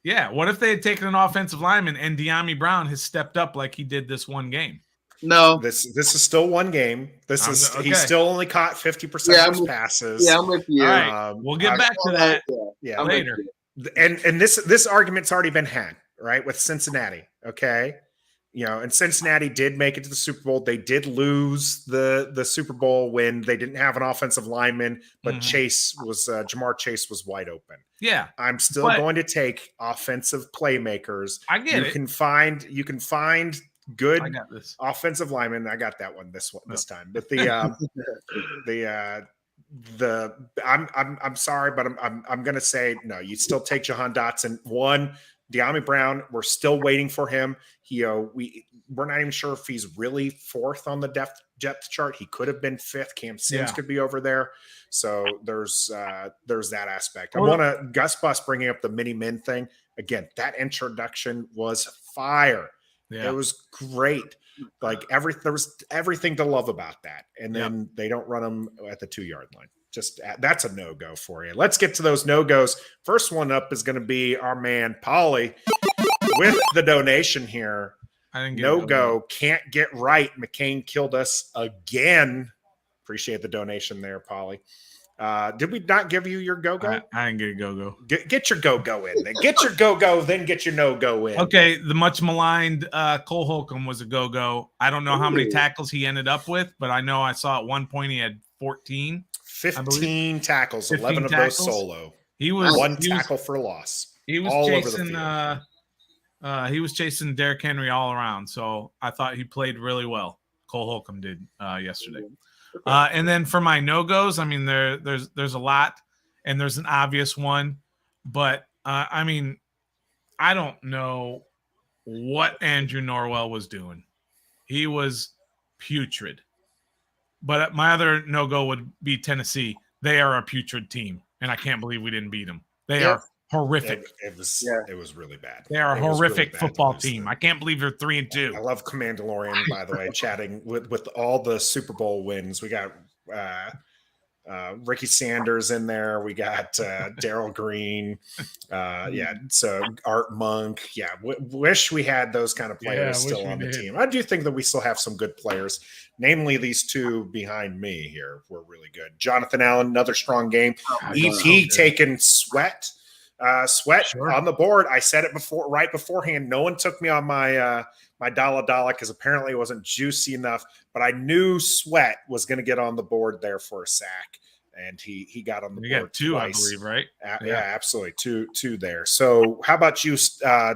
Yeah. What if they had taken an offensive lineman and De'Ami Brown has stepped up like he did this one game? No. This is still one game. He's still only caught 50% of his passes. Yeah, I'm with you. All right. We'll get back to that later. And this argument's already been had, right, with Cincinnati, okay? and Cincinnati did make it to the Super Bowl. They did lose the Super Bowl when they didn't have an offensive lineman, but Jamar Chase was wide open. Yeah. I'm still going to take offensive playmakers. I get it. You can find good offensive linemen. I got that one this time. But I'm sorry, but I'm going to say no. You still take Jahan Dotson. De'Ami Brown, we're still waiting for him. We're not even sure if he's really fourth on the depth chart. He could have been fifth. Cam Sims could be over there. So there's that aspect. I want to Gus Bus bringing up the mini min thing again. That introduction was fire. Yeah. It was great. Like there was everything to love about that. And then they don't run them at the 2-yard line. That's a no-go for you. Let's get to those no-goes. First one up is going to be our man Pauly with the donation here. No-go, can't get right. McCain killed us again. Appreciate the donation there, Pauly. Did we not give you your go-go? I didn't get a go-go. Get your go-go in. Then get your go-go, then get your no-go in. Okay, the much maligned Cole Holcomb was a go-go. I don't know how many tackles he ended up with, but I know I saw at one point he had 15. 15 tackles, 15 11 of those solo. He was one tackle for loss. He was all chasing over the field. He was chasing Derrick Henry all around. So I thought he played really well. Cole Holcomb did yesterday. And then for my no-goes, I mean there's a lot, and there's an obvious one, but I mean I don't know what Andrew Norwell was doing. He was putrid. But my other no-go would be Tennessee. They are a putrid team, and I can't believe we didn't beat them. They are horrific. It was really bad. They are a horrific football team. I can't believe they're 3-2. I love Commandalorian, by the way, chatting with all the Super Bowl wins. We got Ricky Sanders in there. We got Darryl Green. So Art Monk. Yeah, wish we had those kind of players still on the team. I do think that we still have some good players. Namely, these two behind me here were really good. Jonathan Allen, another strong game. EP taking Sweat on the board. I said it right beforehand. No one took me on my my dollar because apparently it wasn't juicy enough. But I knew Sweat was going to get on the board there for a sack, and he got on the board. You got two, twice. I believe, right? Yeah, absolutely, two there. So how about you,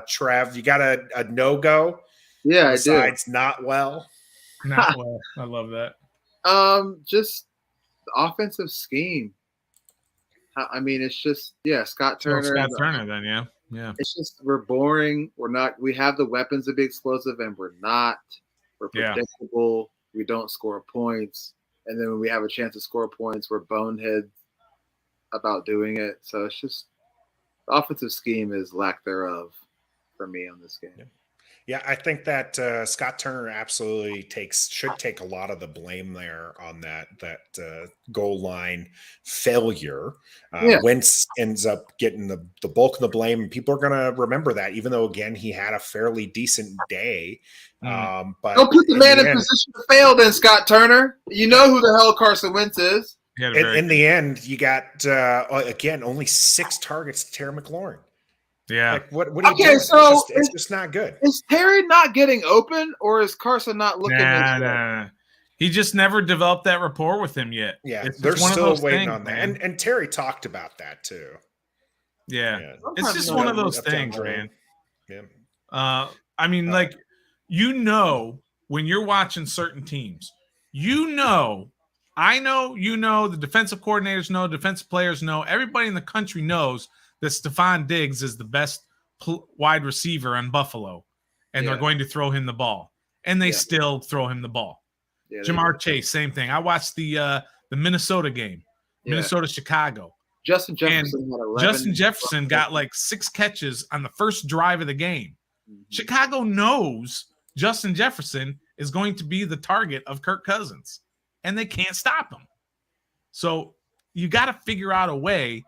Trev? You got a no go? Yeah, besides not well. Not well. I love that. Just the offensive scheme. I mean, it's just Scott Turner. Scott Turner, then yeah. It's just we're boring. We have the weapons to be explosive, and we're not. We're predictable. We don't score points, and then when we have a chance to score points, we're bonehead about doing it. So it's just the offensive scheme is lack thereof for me on this game. Yeah, I think that Scott Turner absolutely should take a lot of the blame there on that goal line failure. Wentz ends up getting the bulk of the blame, and people are going to remember that, even though, again, he had a fairly decent day. But don't put the man in position to fail then, Scott Turner. You know who the hell Carson Wentz is. In the end, you got, again, only 6 targets to Terry McLaurin. Yeah. Like what are you doing? So it's just not good. Is Terry not getting open, or is Carson not looking? Nah. He just never developed that rapport with him yet. Yeah, they're still waiting on that. And Terry talked about that too. Yeah. It's just one of those things, man. Yeah. I mean, like, when you're watching certain teams, I know, the defensive coordinators know, defensive players know, everybody in the country knows that Stephon Diggs is the best wide receiver in Buffalo, and they're going to throw him the ball, and they still throw him the ball. Yeah, Jamar Chase, same thing. I watched the Minnesota game, Minnesota-Chicago. Justin Jefferson got like 6 catches on the first drive of the game. Mm-hmm. Chicago knows Justin Jefferson is going to be the target of Kirk Cousins, and they can't stop him. So you got to figure out a way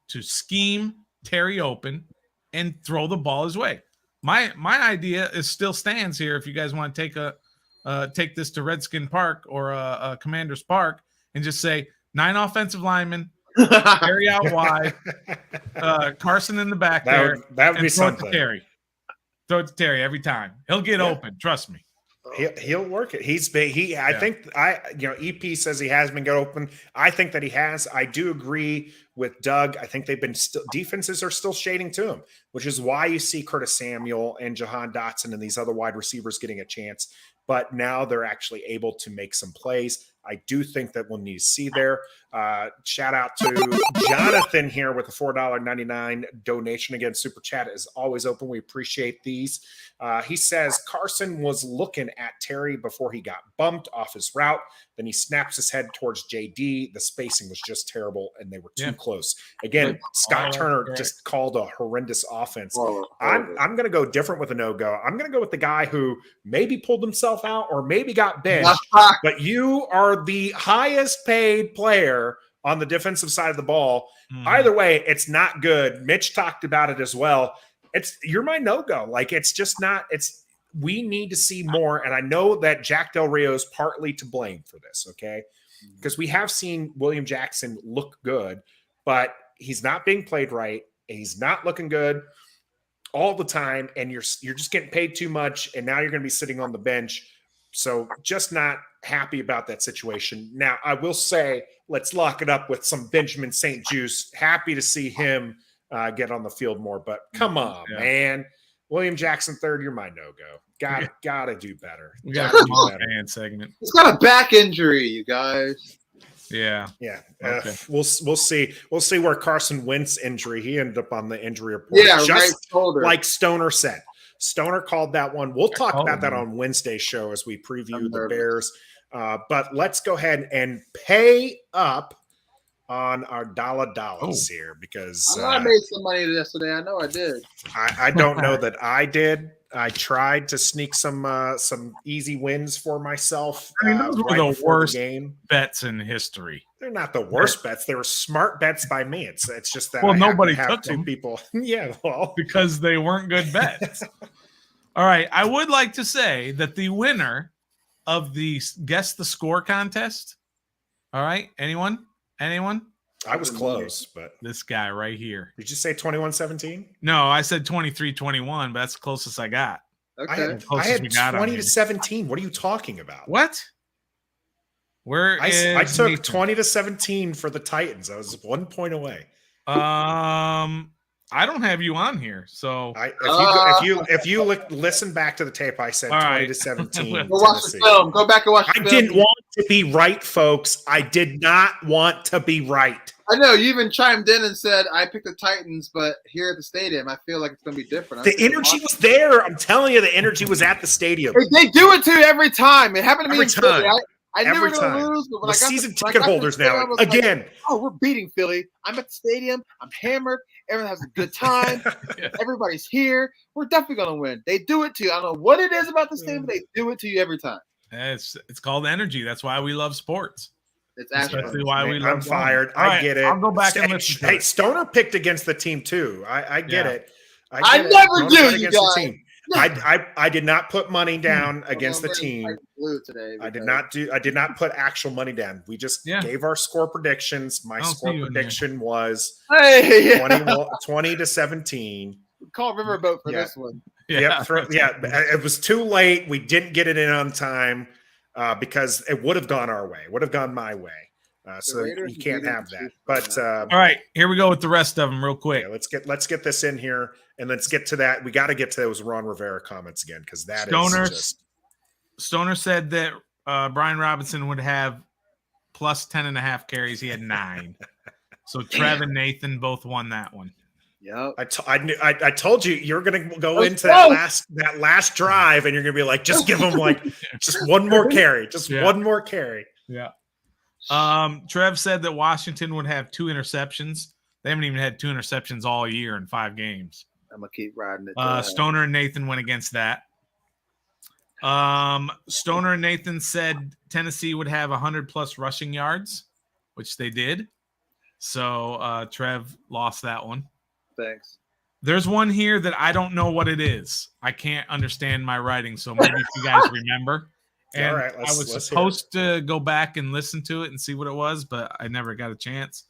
to scheme Terry open and throw the ball his way. My idea still stands here. If you guys want to take this to Redskin Park or Commander's Park and just say 9 offensive linemen, Terry out wide, Carson in the back that would be something. Terry. Throw it to Terry every time. He'll get open. Trust me. He'll work it. I think EP says he has been get open. I think that he has. I do agree with Doug. I think defenses are still shading to him, which is why you see Curtis Samuel and Jahan Dotson and these other wide receivers getting a chance. But now they're actually able to make some plays. I do think that we'll need to see there. Shout out to Jonathan here with a $4.99 donation. Again, Super Chat is always open. We appreciate these. He says Carson was looking at Terry before he got bumped off his route. Then he snaps his head towards JD. The spacing was just terrible, and they were too close. Again, Scott Turner just called a horrendous offense. I'm going to go different with a no-go. I'm going to go with the guy who maybe pulled himself out or maybe got benched, but you are the highest paid player on the defensive side of the ball. Either way, it's not good. Mitch talked about it as well. You're my no-go. Like, it's just not, we need to see more. And I know that Jack Del Rio is partly to blame for this. Okay. Because we have seen William Jackson look good, but he's not being played right. And he's not looking good all the time. And you're just getting paid too much. And now you're going to be sitting on the bench. So just not happy about that situation. Now, I will say, let's lock it up with some Benjamin St. Juice. Happy to see him get on the field more, but come on, man. William Jackson III, you're my no-go. Gotta do better. We got a fan segment. He's got a back injury, you guys. Yeah. Okay. We'll see. We'll see where Carson Wentz injury. He ended up on the injury report. Yeah, just right shoulder. Like Stoner said. Stoner called that one. We'll talk about that on Wednesday's show as we preview the Bears. But let's go ahead and pay up on our dollars here, because I made some money yesterday. I know I did. I don't know that I did. I tried to sneak some easy wins for myself. I mean, those were the worst bets in history. They're not the worst bets. They were smart bets by me. It's just that nobody took two them. People. Because they weren't good bets. All right, I would like to say that the winner of the Guess the Score contest. All right, anyone? I was close, but this guy right here. Did you say 21-17? No, I said 23-21, but that's the closest I got. Okay. I had 20-17. What are you talking about? What? I took 20-17 for the Titans. I was 1 point away. I don't have you on here, so if you listen back to the tape, I said 20-17. Go watch the film. Go back and watch the film. I didn't want to be right, folks. I did not want to be right. I know you even chimed in and said I picked the Titans, but here at the stadium, I feel like it's going to be different. The energy was there. I'm telling you, the energy was at the stadium. They do it to you every time. It happened to me every time. I knew we were going to lose, but when I got season ticket holders now again. Like, oh, we're beating Philly. I'm at the stadium. I'm hammered. Everyone has a good time. Everybody's here. We're definitely going to win. They do it to you. I don't know what it is about this team, but they do it to you every time. It's called energy. That's why we love sports. It's actually why we love. I'm fired. I get it. I'll go back and listen. Hey, Stoner picked against the team too. I get it. I never do, you guys. I did not put money down against the team. I did not put actual money down. We just gave our score predictions. My score prediction was 20-17. Call Riverboat for this one. It was too late. We didn't get it in on time because it would have gone our way. Would have gone my way. So you can't have that. But all right, here we go with the rest of them real quick. Let's get this in here and let's get to that. We got to get to those Ron Rivera comments again because that is just. Stoner said that Brian Robinson would have plus 10.5 carries. He had 9. So Trev and Nathan both won that one. Yep. I told you you're going to go into that last drive and you're going to be like, just give them like just one more carry, one more carry. Yeah. Trev said that Washington would have 2 interceptions. They haven't even had 2 interceptions all year in 5 games. I'm gonna keep riding it. Stoner and Nathan went against that. Stoner and Nathan said Tennessee would have 100+ rushing yards, which they did. So Trev lost that one. Thanks. There's one here that I don't know what it is. I can't understand my writing, so maybe if you guys remember. And all right, I was supposed to go back and listen to it and see what it was, but I never got a chance.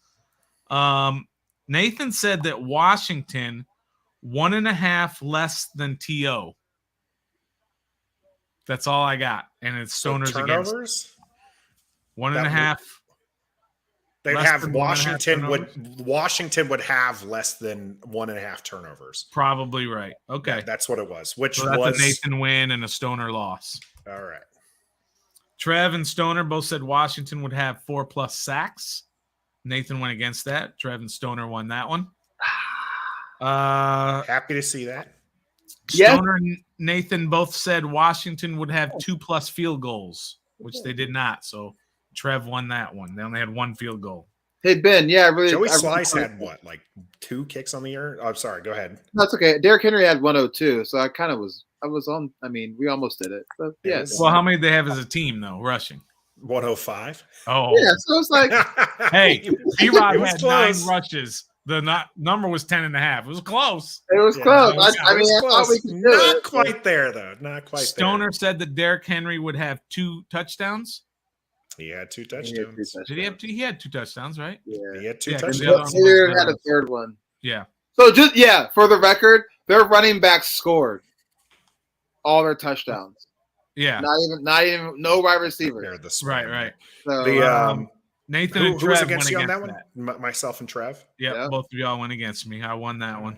Nathan said that Washington 1.5 less than TO. That's all I got. And it's Stoner's turnovers? against 1.5. They'd have Washington would have less than 1.5 turnovers. Probably right. Okay. That's what it was. Which so that's was a Nathan win and a Stoner loss. All right. Trev and Stoner both said Washington would have 4+ sacks. Nathan went against that. Trev and Stoner won that one. Happy to see that. Stoner and Nathan both said Washington would have 2+ field goals, which they did not. So Trev won that one. They only had 1 field goal. Hey, Ben, Joey Slice had what, like 2 kicks on the year? Oh, I'm sorry. Go ahead. That's okay. Derrick Henry had 102, so I was on. I mean, we almost did it. But yes. Well, how many did they have as a team though, rushing? 105. Oh, yeah. So it's like, hey, B-Rod had close. 9 rushes. The number was 10.5. It was close. It was close. I thought we could do Not quite there, though. Not quite Stoner there. said that Derrick Henry would have 2 touchdowns. He had 2 touchdowns. Did he have 2? He had 2 touchdowns, right? Yeah. He had 2 touchdowns. He had a third one. Yeah. So for the record, their running backs scored all their touchdowns. Yeah. Not even no wide receiver. Right. So, Nathan and who was Trev against you on that that. one? Myself and Trev. Yeah, both of y'all went against me. I won that one.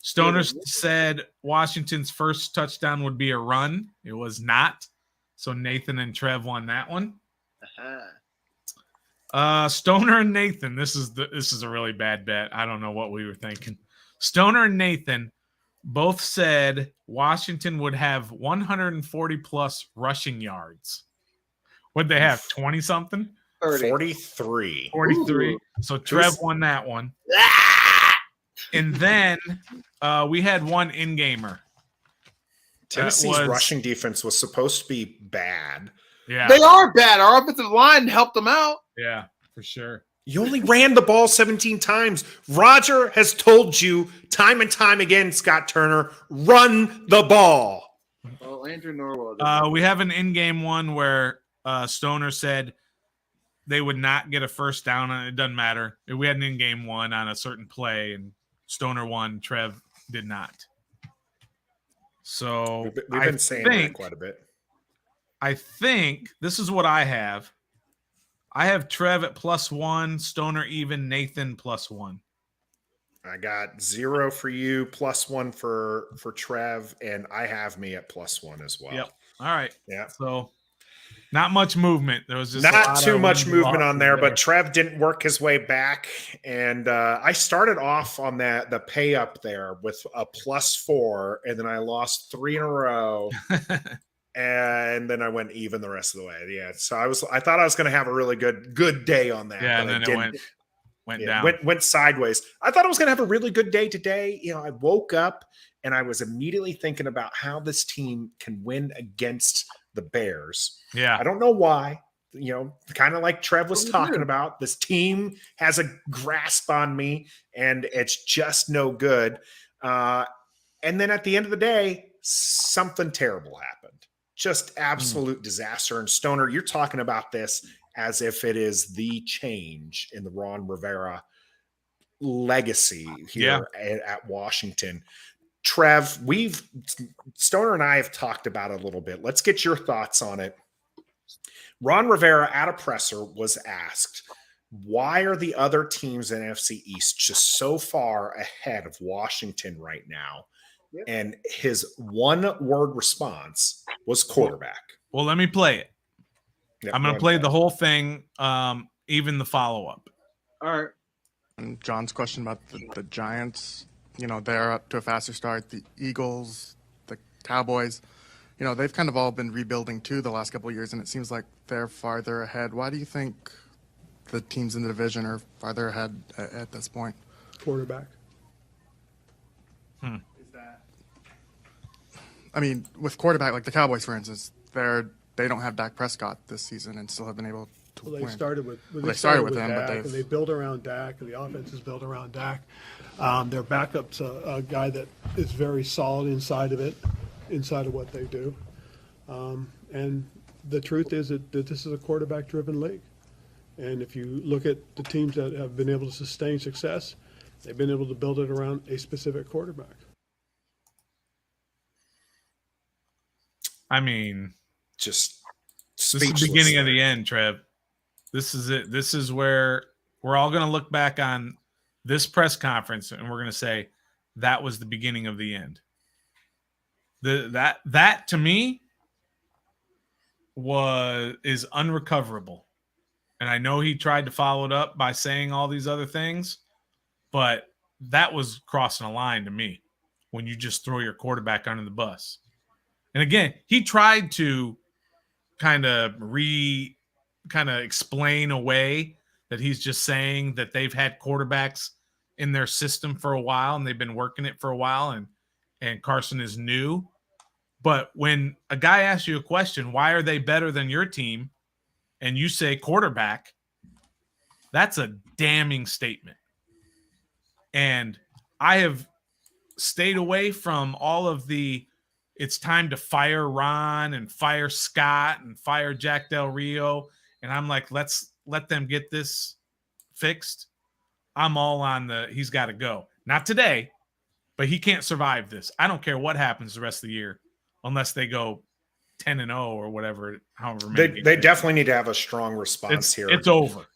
Stoner said Washington's first touchdown would be a run. It was not. So Nathan and Trev won that one. Stoner and Nathan. This is a really bad bet. I don't know what we were thinking. Stoner and Nathan both said Washington would have 140+ rushing yards. What'd they have? 20 something? 43. 43. So Trev won that one. And then we had one in-gamer. Tennessee's rushing defense was supposed to be bad. Yeah. They are bad. Our offensive line helped them out. Yeah, for sure. You only ran the ball 17 times. Roger has told you time and time again, Scott Turner, run the ball. Well, Andrew Norwell. We have an in-game one where Stoner said they would not get a first down. It doesn't matter. We had an in-game one on a certain play, and Stoner won. Trev did not. So we've been saying that quite a bit. I think this is what I have. I have Trev at +1, Stoner even, Nathan +1. I got 0 for you, +1 for Trev, and I have me at +1 as well. Yep. All right. Yeah. So not much movement. There was just not too much movement on there, but Trev didn't work his way back. And I started off on the pay up there with a +4, and then I lost 3 in a row. And then I went even the rest of the way. Yeah. So I thought I was going to have a really good day on that. Yeah. And then it went down. Went sideways. I thought I was going to have a really good day today. I woke up and I was immediately thinking about how this team can win against the Bears. Yeah. I don't know why. Kind of like Trev was talking about, this team has a grasp on me and it's just no good. And then at the end of the day, something terrible happened. Just absolute disaster. And Stoner, you're talking about this as if it is the change in the Ron Rivera legacy here at Washington. Trev, Stoner and I have talked about it a little bit. Let's get your thoughts on it. Ron Rivera at a presser was asked, why are the other teams in NFC East just so far ahead of Washington right now? Yep. And his one-word response was quarterback. Well, let me play it. Yep, I'm going to play the whole thing, even the follow-up. All right. And John's question about the Giants, they're up to a faster start. The Eagles, the Cowboys, they've kind of all been rebuilding too the last couple of years, and it seems like they're farther ahead. Why do you think the teams in the division are farther ahead at this point? Quarterback. I mean, with quarterback, like the Cowboys, for instance, they don't have Dak Prescott this season and still have been able to win. They started with him, Dak, and they build around Dak, and the offense is built around Dak. Their backup's a guy that is very solid inside of what they do. And the truth is that this is a quarterback-driven league. And if you look at the teams that have been able to sustain success, they've been able to build it around a specific quarterback. I mean, just this is the beginning of the end, Trev. This is it. This is where we're all going to look back on this press conference and we're going to say that was the beginning of the end. That to me is unrecoverable. And I know he tried to follow it up by saying all these other things, but that was crossing a line to me when you just throw your quarterback under the bus. And again, he tried to kind of explain away that he's just saying that they've had quarterbacks in their system for a while and they've been working it for a while and Carson is new. But when a guy asks you a question, why are they better than your team? And you say quarterback, that's a damning statement. And I have stayed away from all of the it's time to fire Ron and fire Scott and fire Jack Del Rio. And I'm like, let's let them get this fixed. I'm all on he's got to go. Not today, but he can't survive this. I don't care what happens the rest of the year unless they go 10-0 or whatever. However many they definitely need to have a strong response here. It's over.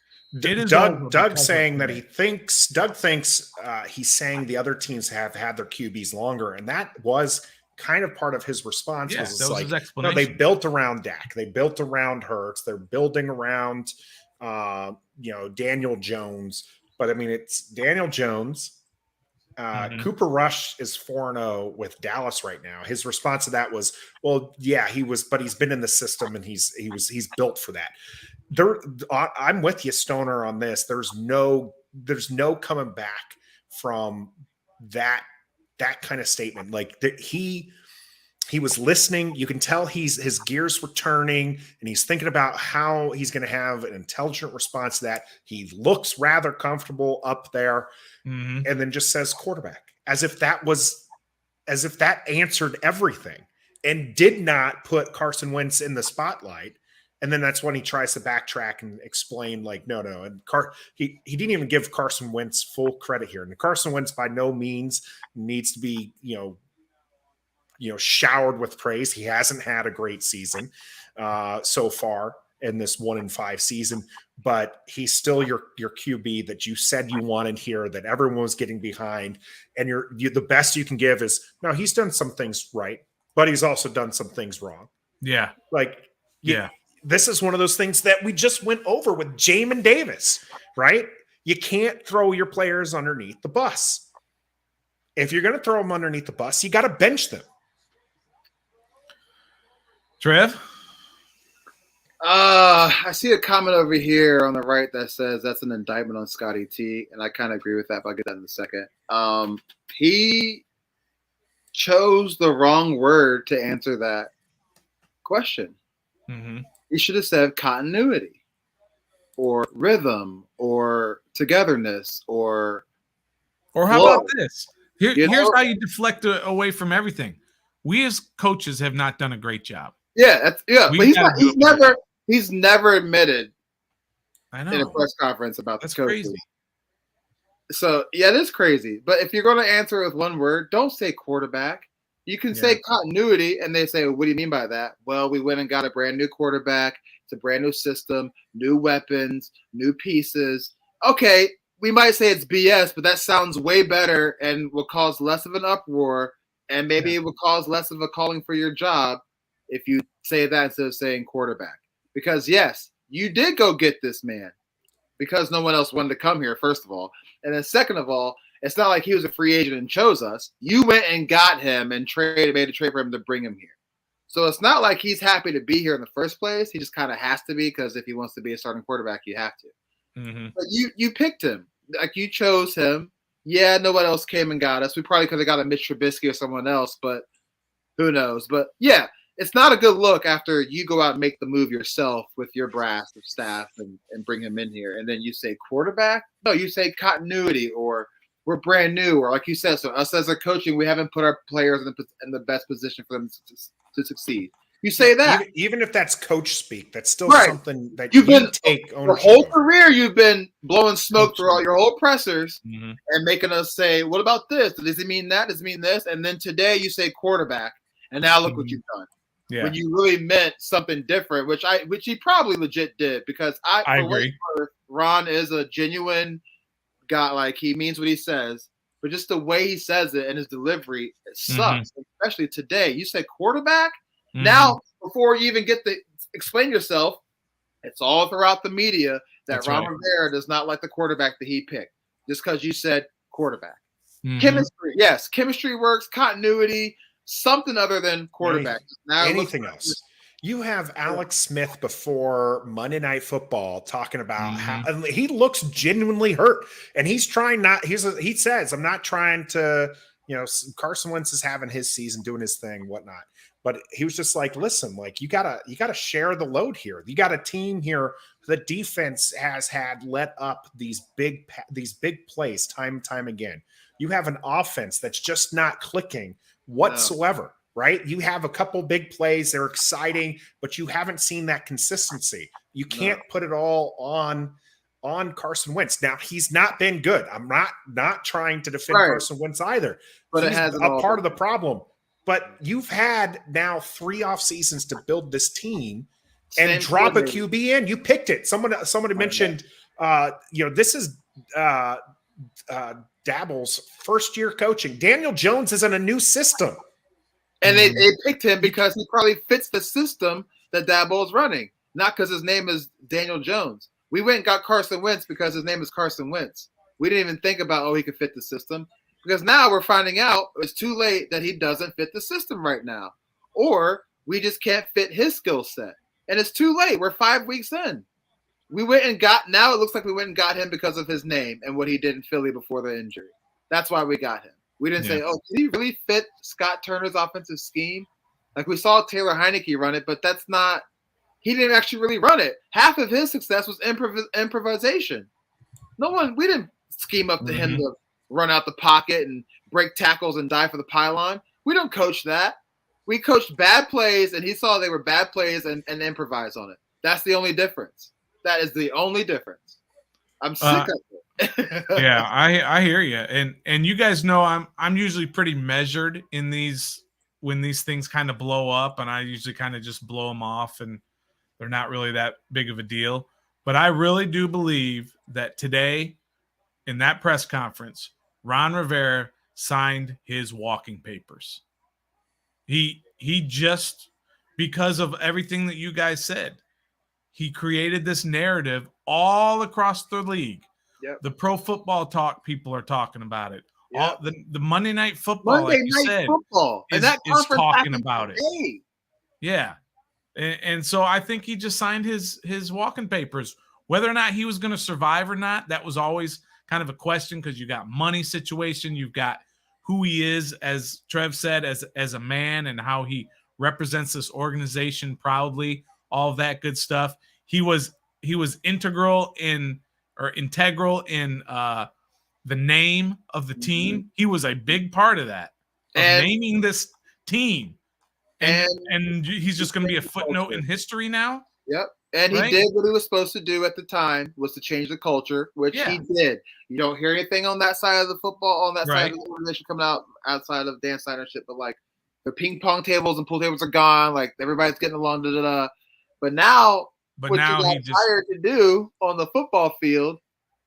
Doug saying that Doug thinks he's saying the other teams have had their QBs longer, and that was kind of part of his response. Yeah, was that was like, his explanation. no, they built around Dak, they built around Hurts, they're building around Daniel Jones. But I mean, it's Daniel Jones. Cooper Rush is 4-0 with Dallas right now. His response to that was, well, yeah, he was, but he's been in the system and he's built for that. I'm with you, Stoner, on this. There's no coming back from that kind of statement. Like he was listening. You can tell his gears were turning and he's thinking about how he's going to have an intelligent response to that. He looks rather comfortable up there. And then just says quarterback as if that answered everything and did not put Carson Wentz in the spotlight. And then that's when he tries to backtrack and explain like, no. And he didn't even give Carson Wentz full credit here. And Carson Wentz by no means needs to be, showered with praise. He hasn't had a great season so far in this 1-5 season, but he's still your QB that you said you wanted here, that everyone was getting behind. And the best you can give is, no, he's done some things right, but he's also done some things wrong. Yeah. This is one of those things that we just went over with Jamin Davis, right? You can't throw your players underneath the bus. If you're going to throw them underneath the bus, you got to bench them. Trev? I see a comment over here on the right that says that's an indictment on Scotty T, and I kind of agree with that, but I'll get that in a second. He chose the wrong word to answer that question. Mm-hmm. He should have said continuity or rhythm or togetherness or how about this? Here's how you deflect away from everything. We as coaches have not done a great job. Yeah, but he's never admitted in a press conference about that's the coach. crazy. So yeah, it is crazy. But if you're going to answer with one word, don't say quarterback. You can say continuity, and they say, well, what do you mean by that? Well, we went and got a brand new quarterback. It's a brand new system, new weapons, new pieces. Okay, we might say it's BS, but that sounds way better and will cause less of an uproar, and maybe it will cause less of a calling for your job if you say that instead of saying quarterback. Because, yes, you did go get this man because no one else wanted to come here, first of all. And then second of all, it's not like he was a free agent and chose us. You went and got him and made a trade for him to bring him here. So it's not like he's happy to be here in the first place. He just kind of has to be because if he wants to be a starting quarterback, you have to. Mm-hmm. But you picked him. Like, you chose him. Yeah, no one else came and got us. We probably could have got a Mitch Trubisky or someone else, but who knows? But, yeah, it's not a good look after you go out and make the move yourself with your brass of staff and bring him in here. And then you say quarterback? No, you say continuity or we're brand new, or like you said, so us as a coaching, we haven't put our players in the best position for them to succeed. You say that. Even if that's coach speak, that's still something that you've been take your whole career. You've been blowing smoke through all your whole pressers and making us say, what about this? Does he mean that? Does he mean this? And then today you say quarterback, and now look what you've done. Yeah. when you really meant something different, which he probably legit did, because I agree. Ron is a genuine guy. Like, he means what he says, but just the way he says it and his delivery, it sucks. Especially today. You said quarterback. Now, before you even get to explain yourself, it's all throughout the media that Ron Rivera does not like the quarterback that he picked, just because you said quarterback. Chemistry, yes, chemistry works. Continuity, something other than quarterback. Anything else? You have Alex Smith before Monday Night Football talking about how he looks genuinely hurt, and he's trying not. He says, "I'm not trying to." Carson Wentz is having his season, doing his thing, whatnot. But he was just like, "Listen, like you gotta share the load here. You got a team here. The defense has had let up these big plays time and time again. You have an offense that's just not clicking whatsoever." No. Right? You have a couple big plays. They're exciting, but you haven't seen that consistency. You can't put it all on Carson Wentz. Now, he's not been good. I'm not trying to defend Carson Wentz either. But he's a part of the problem. But you've had now 3 off seasons to build this team and drop a QB in. You picked it. Somebody mentioned, this is Dabble's first year coaching. Daniel Jones is in a new system. And they picked him because he probably fits the system that Dabo is running, not because his name is Daniel Jones. We went and got Carson Wentz because his name is Carson Wentz. We didn't even think about, he could fit the system, because now we're finding out it's too late that he doesn't fit the system right now, or we just can't fit his skill set. And it's too late. We're 5 weeks in. Now it looks like we went and got him because of his name and what he did in Philly before the injury. That's why we got him. We didn't say, did he really fit Scott Turner's offensive scheme? Like, we saw Taylor Heineke run it, but he didn't actually really run it. Half of his success was improvisation. We didn't scheme up to him to run out the pocket and break tackles and die for the pylon. We don't coach that. We coached bad plays, and he saw they were bad plays and improvised on it. That's the only difference. That is the only difference. I'm sick of it. Yeah, I hear you, and you guys know I'm usually pretty measured in these when these things kind of blow up, and I usually kind of just blow them off, and they're not really that big of a deal. But I really do believe that today, in that press conference, Ron Rivera signed his walking papers. He just, because of everything that you guys said, he created this narrative all across the league. Yep. The Pro Football Talk people are talking about it. Yep. The Monday Night Football, like you said, is talking about it. Yeah. And so I think he just signed his walking papers. Whether or not he was going to survive or not, that was always kind of a question, because you got money situation, you've got who he is, as Trev said, as a man, and how he represents this organization proudly, all of that good stuff. He was integral in the name of the team. He was a big part of that, naming this team. And he's just going to be a footnote in history now. Yep. And he did what he was supposed to do at the time, was to change the culture, which he did. You don't hear anything on that side of the football, on that side of the organization coming out outside of Dan Snyder shit. But like, the ping pong tables and pool tables are gone. Like, everybody's getting along. But now, what you got hired to do on the football field,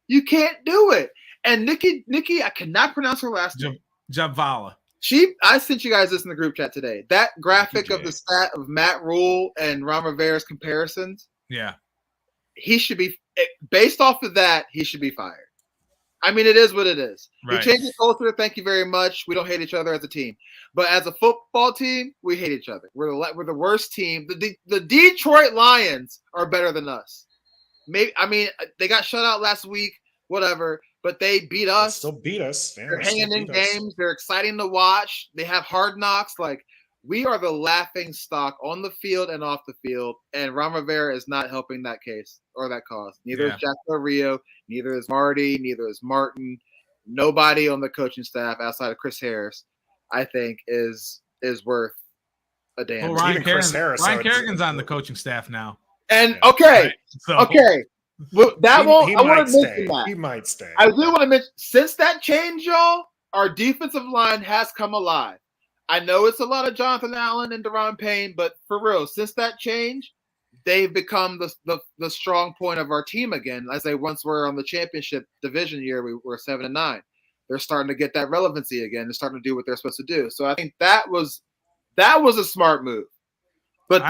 you can't do it. And Nikki, I cannot pronounce her last name. Javala. I sent you guys this in the group chat today. That graphic of the stat of Matt Rule and Ron Rivera's comparisons. Yeah. He should be, based off of that, he should be fired. I mean, it is what it is. Right. We changed the culture. Thank you very much. We don't hate each other as a team. But as a football team, we hate each other. We're the worst team. The Detroit Lions are better than us. They got shut out last week, whatever, but they beat us. They still beat us. They're hanging in games. They're exciting to watch. They have hard knocks. Like, we are the laughing stock on the field and off the field, and Ron Rivera is not helping that case or that cause. Neither is Jack Del Rio, neither is Marty, neither is Martin. Nobody on the coaching staff outside of Chris Harris, I think, is worth a damn. Well, Ryan Kerrigan's on the coaching staff now. And okay. Well, I want to mention that. He might stay. I do want to mention, since that change, y'all, our defensive line has come alive. I know it's a lot of Jonathan Allen and Deron Payne, but for real, since that change, they've become the strong point of our team again, as they once were on the championship division year. We were 7-9. They're starting to get that relevancy again. They're starting to do what they're supposed to do. So I think that was a smart move. But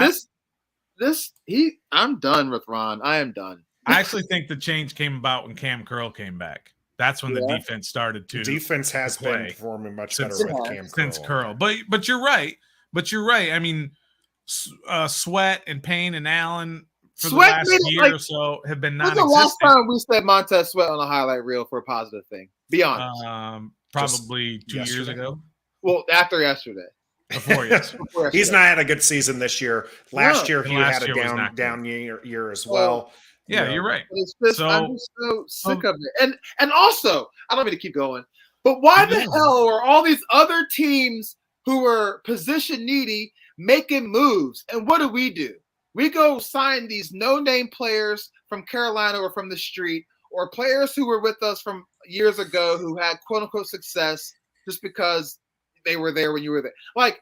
I'm done with Ron. I am done. I actually think the change came about when Cam Curl came back. That's when the defense started to. The defense has been performing much better with Cam since Curl. But you're right. I mean, Sweat and Payne and Allen for the last year or so have been non-existent. When's the last time we said Montez Sweat on a highlight reel for a positive thing? Be honest. Probably 2 years ago. Well, after yesterday. Before yesterday. He's not had a good season this year. Last year he had a down year as well. Yeah, you're right. I'm just so sick of it. And also, I don't mean to keep going, but why the hell are all these other teams who are position needy making moves? And what do? We go sign these no-name players from Carolina or from the street, or players who were with us from years ago who had quote-unquote success just because they were there when you were there. Like,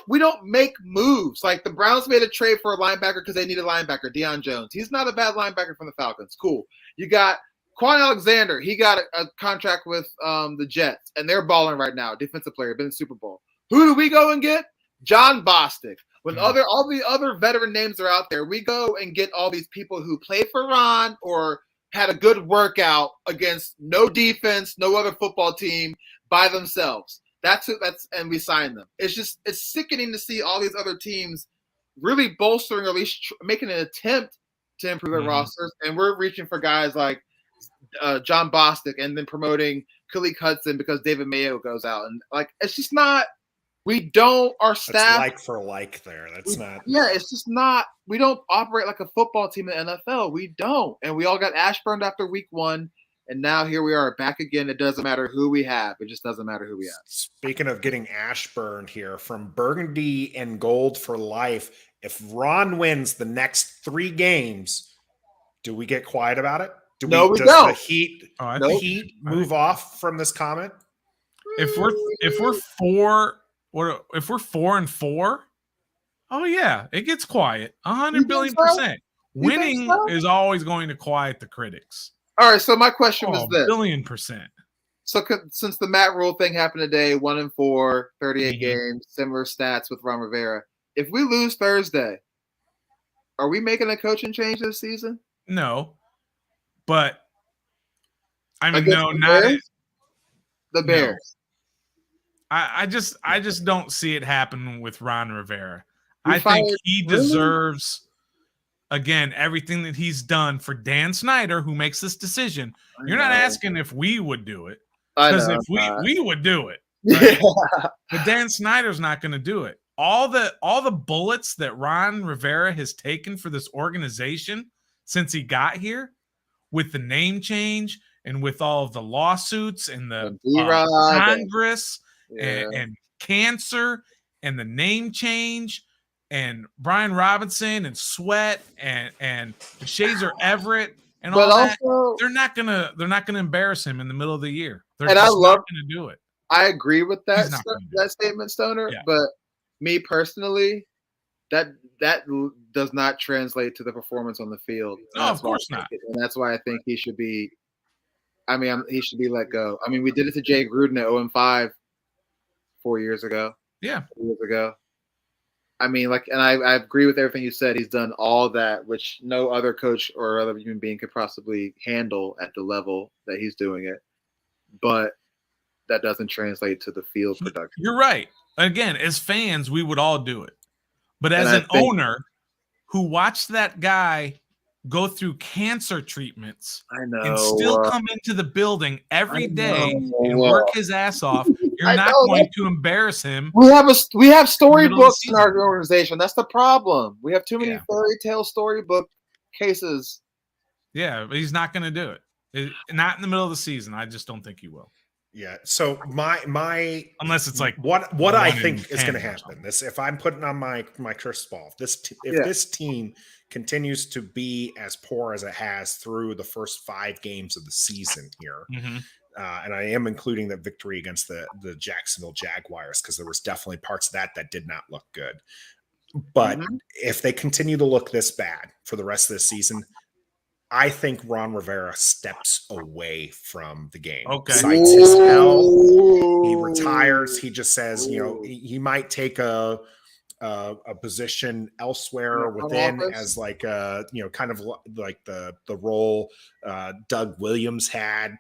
we don't make moves. Like the Browns made a trade for a linebacker because they needed a linebacker, Deion Jones. He's not a bad linebacker from the Falcons. Cool. You got Quan Alexander. He got a contract with the Jets, and they're balling right now. Defensive player, been in the Super Bowl. Who do we go and get? John Bostic. When all the other veteran names are out there, we go and get all these people who played for Ron or had a good workout against no defense, no other football team by themselves. And we sign them. It's sickening to see all these other teams really bolstering, or at least making an attempt to improve their rosters. And we're reaching for guys like John Bostic and then promoting Khalil Hudson because David Mayo goes out. And like, it's just not, our staff. That's like for like there. It's just not, we don't operate like a football team in the NFL. We don't. And we all got Ashburned after week 1. And now here we are back again. It doesn't matter who we have. It just doesn't matter who we have. Speaking of getting Ashburned here, from Burgundy and Gold for life, if Ron wins the next 3 games, do we get quiet about it? We does don't. The Heat move off from this comment? If we're 4-4, oh yeah, it gets quiet. 100 billion%. Winning is always going to quiet the critics. All right, so my question was this. 1,000,000,000%. So since the Matt Rule thing happened today, 1-4, 38 games, similar stats with Ron Rivera. If we lose Thursday, are we making a coaching change this season? No. But I mean, no, not it. The Bears. No. I just don't see it happen with Ron Rivera. I think he deserves again, everything that he's done for Dan Snyder, who makes this decision. You're not asking if we would do it. Because if we would do it. Right? Yeah. But Dan Snyder's not going to do it. All the bullets that Ron Rivera has taken for this organization since he got here, with the name change and with all of the lawsuits and the Congress and cancer and the name change, and Brian Robinson and Sweat and Shazer Everett and all that, they're not gonna embarrass him in the middle of the year. They're not gonna do it. I agree with that statement, Stoner. Yeah. But me personally, that does not translate to the performance on the field. No, of course not. And that's why I think he should be. I mean, he should be let go. I mean, we did it to Jay Gruden at 0-5 4 years ago. Yeah, 4 years ago. I mean, and I agree with everything you said. He's done all that, which no other coach or other human being could possibly handle at the level that he's doing it. But that doesn't translate to the field production. You're right. Again, as fans, we would all do it. But as an owner who watched that guy go through cancer treatments and still come into the building every day and work his ass off, you're not going to embarrass him. We have storybooks in our organization. That's the problem. We have too many fairy tale storybook cases. Yeah, but he's not going to do it. Not in the middle of the season. I just don't think he will. Yeah. So my unless it's like what I think is going to happen. This, if I'm putting on my crystal ball, if this team continues to be as poor as it has through the first 5 games of the season here, and I am including the victory against the Jacksonville Jaguars because there was definitely parts of that did not look good. But if they continue to look this bad for the rest of the season, I think Ron Rivera steps away from the game. Okay. Cites his health. He retires. He just says, he might take a position elsewhere within as like kind of like the role Doug Williams had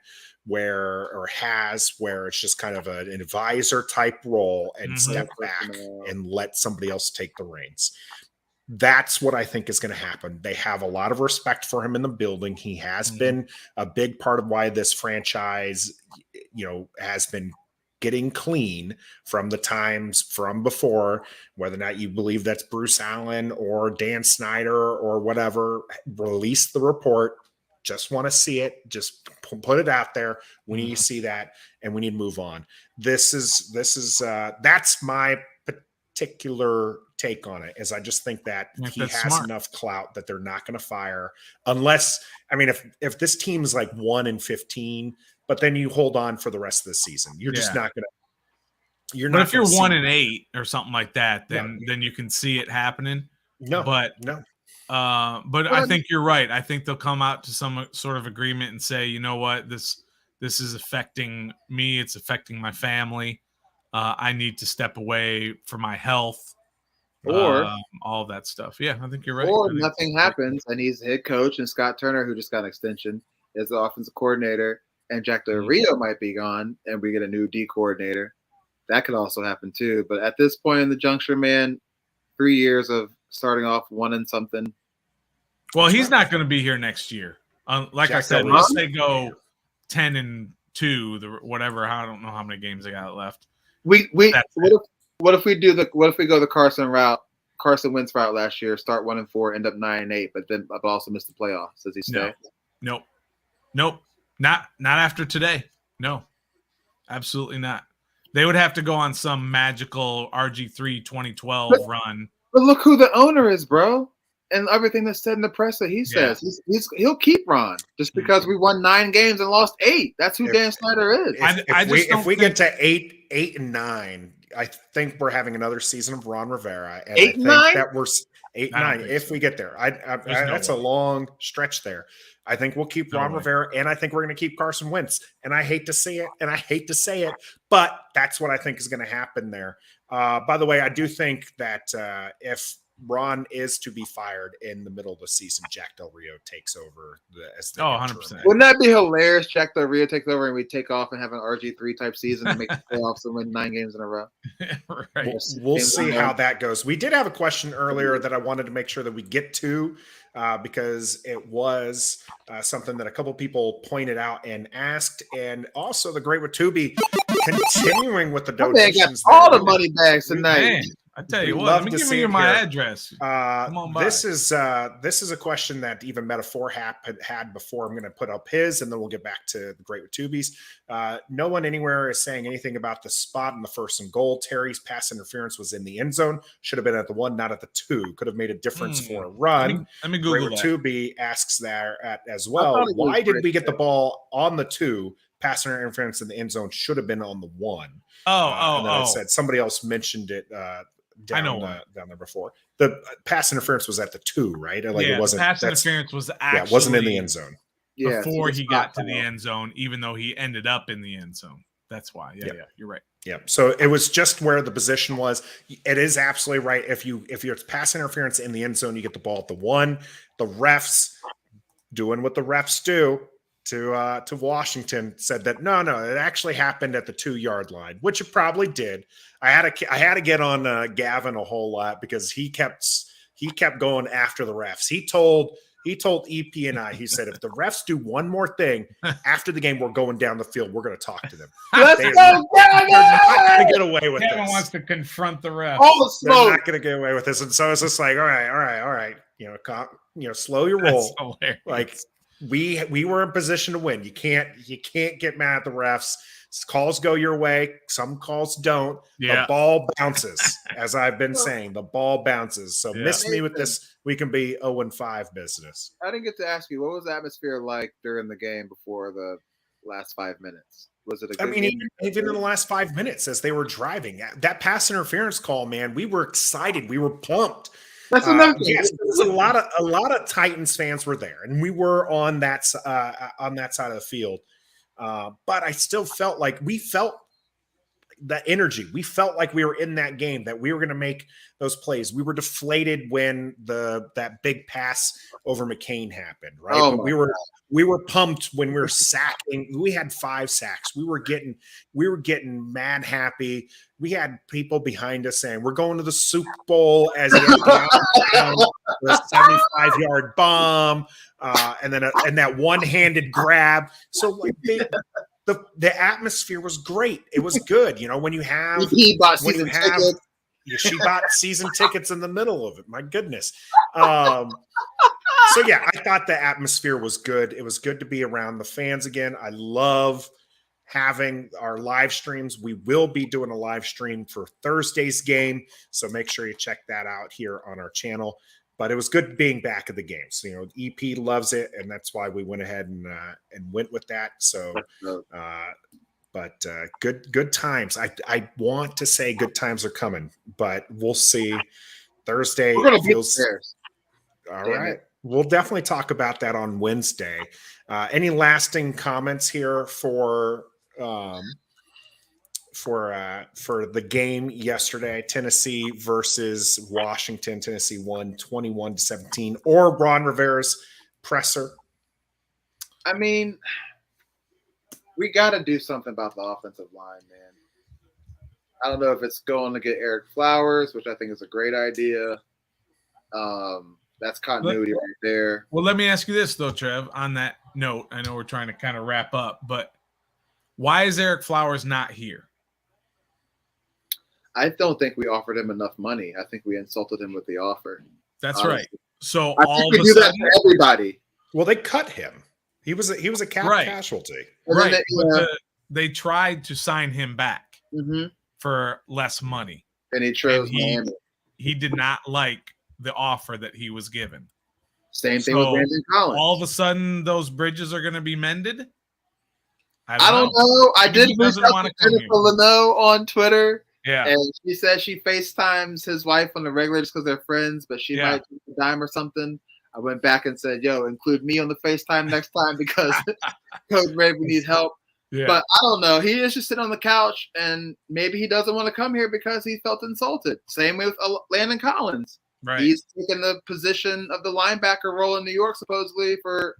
where it's just kind of an advisor type role and step back and let somebody else take the reins. That's what I think is going to happen. They have a lot of respect for him in the building. He has been a big part of why this franchise, has been getting clean from the times from before, whether or not you believe that's Bruce Allen or Dan Snyder or whatever. Release the report. Just want to see it. Just put it out there. We need to see that, and we need to move on. That's my particular take on it. Is I just think that he has smart enough clout that they're not going to fire unless, if this team is like 1-15, but then you hold on for the rest of the season. You're just not going to. But if you're 1-8 or something like that, then you can see it happening. But I think you're right. I think they'll come out to some sort of agreement and say, you know what, this is affecting me. It's affecting my family. I need to step away for my health. Or all that stuff. Yeah, I think you're right. Or nothing happens, and he's the head coach, and Scott Turner, who just got an extension, is the offensive coordinator, and Jack Del Rio might be gone, and we get a new D coordinator. That could also happen too. But at this point in the juncture, man, 3 years of starting off 1-something. Well, he's not going to be here next year. Like Jack I said, unless they go 10-2, whatever. I don't know how many games they got left. What if we go the Carson Wentz route last year, start 1-4, end up 9-8, but also miss the playoffs? Does he stay? Nope. Not after today. No, absolutely not. They would have to go on some magical RG3 2012 run. But look who the owner is, bro, and everything that's said in the press that he says. He'll keep Ron just because we won 9 games and lost 8. That's who Dan Snyder is. If we get to 8 and 9. I think we're having another season of Ron Rivera, and 8 I think 9? that we're 8-9 if we get there. That's a long stretch there. I think we'll keep Ron Rivera, and I think we're going to keep Carson Wentz. And I hate to see it, and I hate to say it, but that's what I think is going to happen there. By the way, I do think that if Ron is to be fired in the middle of the season, Jack Del Rio takes over as the 100%. Wouldn't that be hilarious? Jack Del Rio takes over and we take off and have an RG3 type season and make the playoffs and win 9 games in a row. Right. We'll see how that goes. We did have a question earlier that I wanted to make sure that we get to because it was something that a couple people pointed out and asked, and also the great Watubi continuing with the donations. All the money bags tonight. Man. I tell you what, let me give you my address. Come on by. This is a question that even Metaphor had before. I'm going to put up his, and then we'll get back to the great Watubi's. No one anywhere is saying anything about the spot in the 1st and goal. Terry's pass interference was in the end zone. Should have been at the 1, not at the 2. Could have made a difference for a run. Let me Google that. Watubi asks that as well. Why did we get the ball on the 2? Pass interference in the end zone should have been on the 1. And then it said somebody else mentioned it. Down there before. The pass interference was at the 2, right? Like it wasn't. Pass interference was actually it wasn't in the end zone before he got to the end zone, even though he ended up in the end zone. That's why. Yeah, you're right. Yeah. So it was just where the position was. It is absolutely right. If you're pass interference in the end zone, you get the ball at the 1. The refs doing what the refs do to Washington said that no, it actually happened at the 2-yard line, which it probably did. I had to get on Gavin a whole lot because he kept going after the refs. He told EP and I, he said, if the refs do one more thing after the game, we're going down the field. We're going to talk to them. Let's go, Gavin! They're not going to get away with Gavin this. wants to confront the refs. They're not going to get away with this. And so it's just like, all right. Slow your roll. Like we were in position to win. You can't get mad at the refs. Calls go your way. Some calls don't. Yeah. The ball bounces, as I've been saying. The ball bounces. So miss me with this. We can be 0-5 business. I didn't get to ask you, what was the atmosphere like during the game before the last 5 minutes? Was it a I good mean, game? even in the last 5 minutes as they were driving, that pass interference call, man, we were excited. We were pumped. That's another thing. Yes, a lot of Titans fans were there, and we were on that side of the field. But I still felt like we felt the energy. We felt like we were in that game, that we were going to make those plays. We were deflated when that big pass over McCain happened, right? Oh, but we were pumped when we were sacking. We had 5 sacks. We were getting mad happy. We had people behind us saying, we're going to the Super Bowl as he had the 75-yard bomb, and then that one-handed grab. So like the atmosphere was great. It was good. You know, when you have he bought season tickets. She bought season tickets in the middle of it. My goodness. So yeah, I thought the atmosphere was good. It was good to be around the fans again. I love having our live streams. We will be doing a live stream for Thursday's game, so make sure you check that out here on our channel. But it was good being back at the game. So, you know, EP loves it, and that's why we went ahead and went with that. So, but good times. I want to say good times are coming, but we'll see. Thursday We're gonna feels beat the Bears. all Damn right. it. We'll definitely talk about that on Wednesday. Any lasting comments here for the game yesterday? Tennessee versus Washington. Tennessee won 21-17, or Ron Rivera's presser. I mean, we got to do something about the offensive line, man. I don't know if it's going to get Eric Flowers, which I think is a great idea. That's continuity right there. Well, let me ask you this, though, Trev. On that note, I know we're trying to kind of wrap up, but why is Eric Flowers not here? I don't think we offered him enough money. I think we insulted him with the offer. That's Honestly. Right. So I all think of we a do sudden, that for everybody. Well, they cut him. He was a casualty. Right. They tried to sign him back for less money. And he chose Miami. He did not like the offer that he was given. Same thing with Brandon Collins. All of a sudden, those bridges are going to be mended? I don't know. I did reach out to Jennifer Leno on Twitter. Yeah. And she said she FaceTimes his wife on the regular just because they're friends, but she might take a dime or something. I went back and said, yo, include me on the FaceTime next time because Coach Ray, we need help. Yeah. But I don't know. He is just sitting on the couch, and maybe he doesn't want to come here because he felt insulted. Same with Landon Collins. Right. He's taken the position of the linebacker role in New York, supposedly for,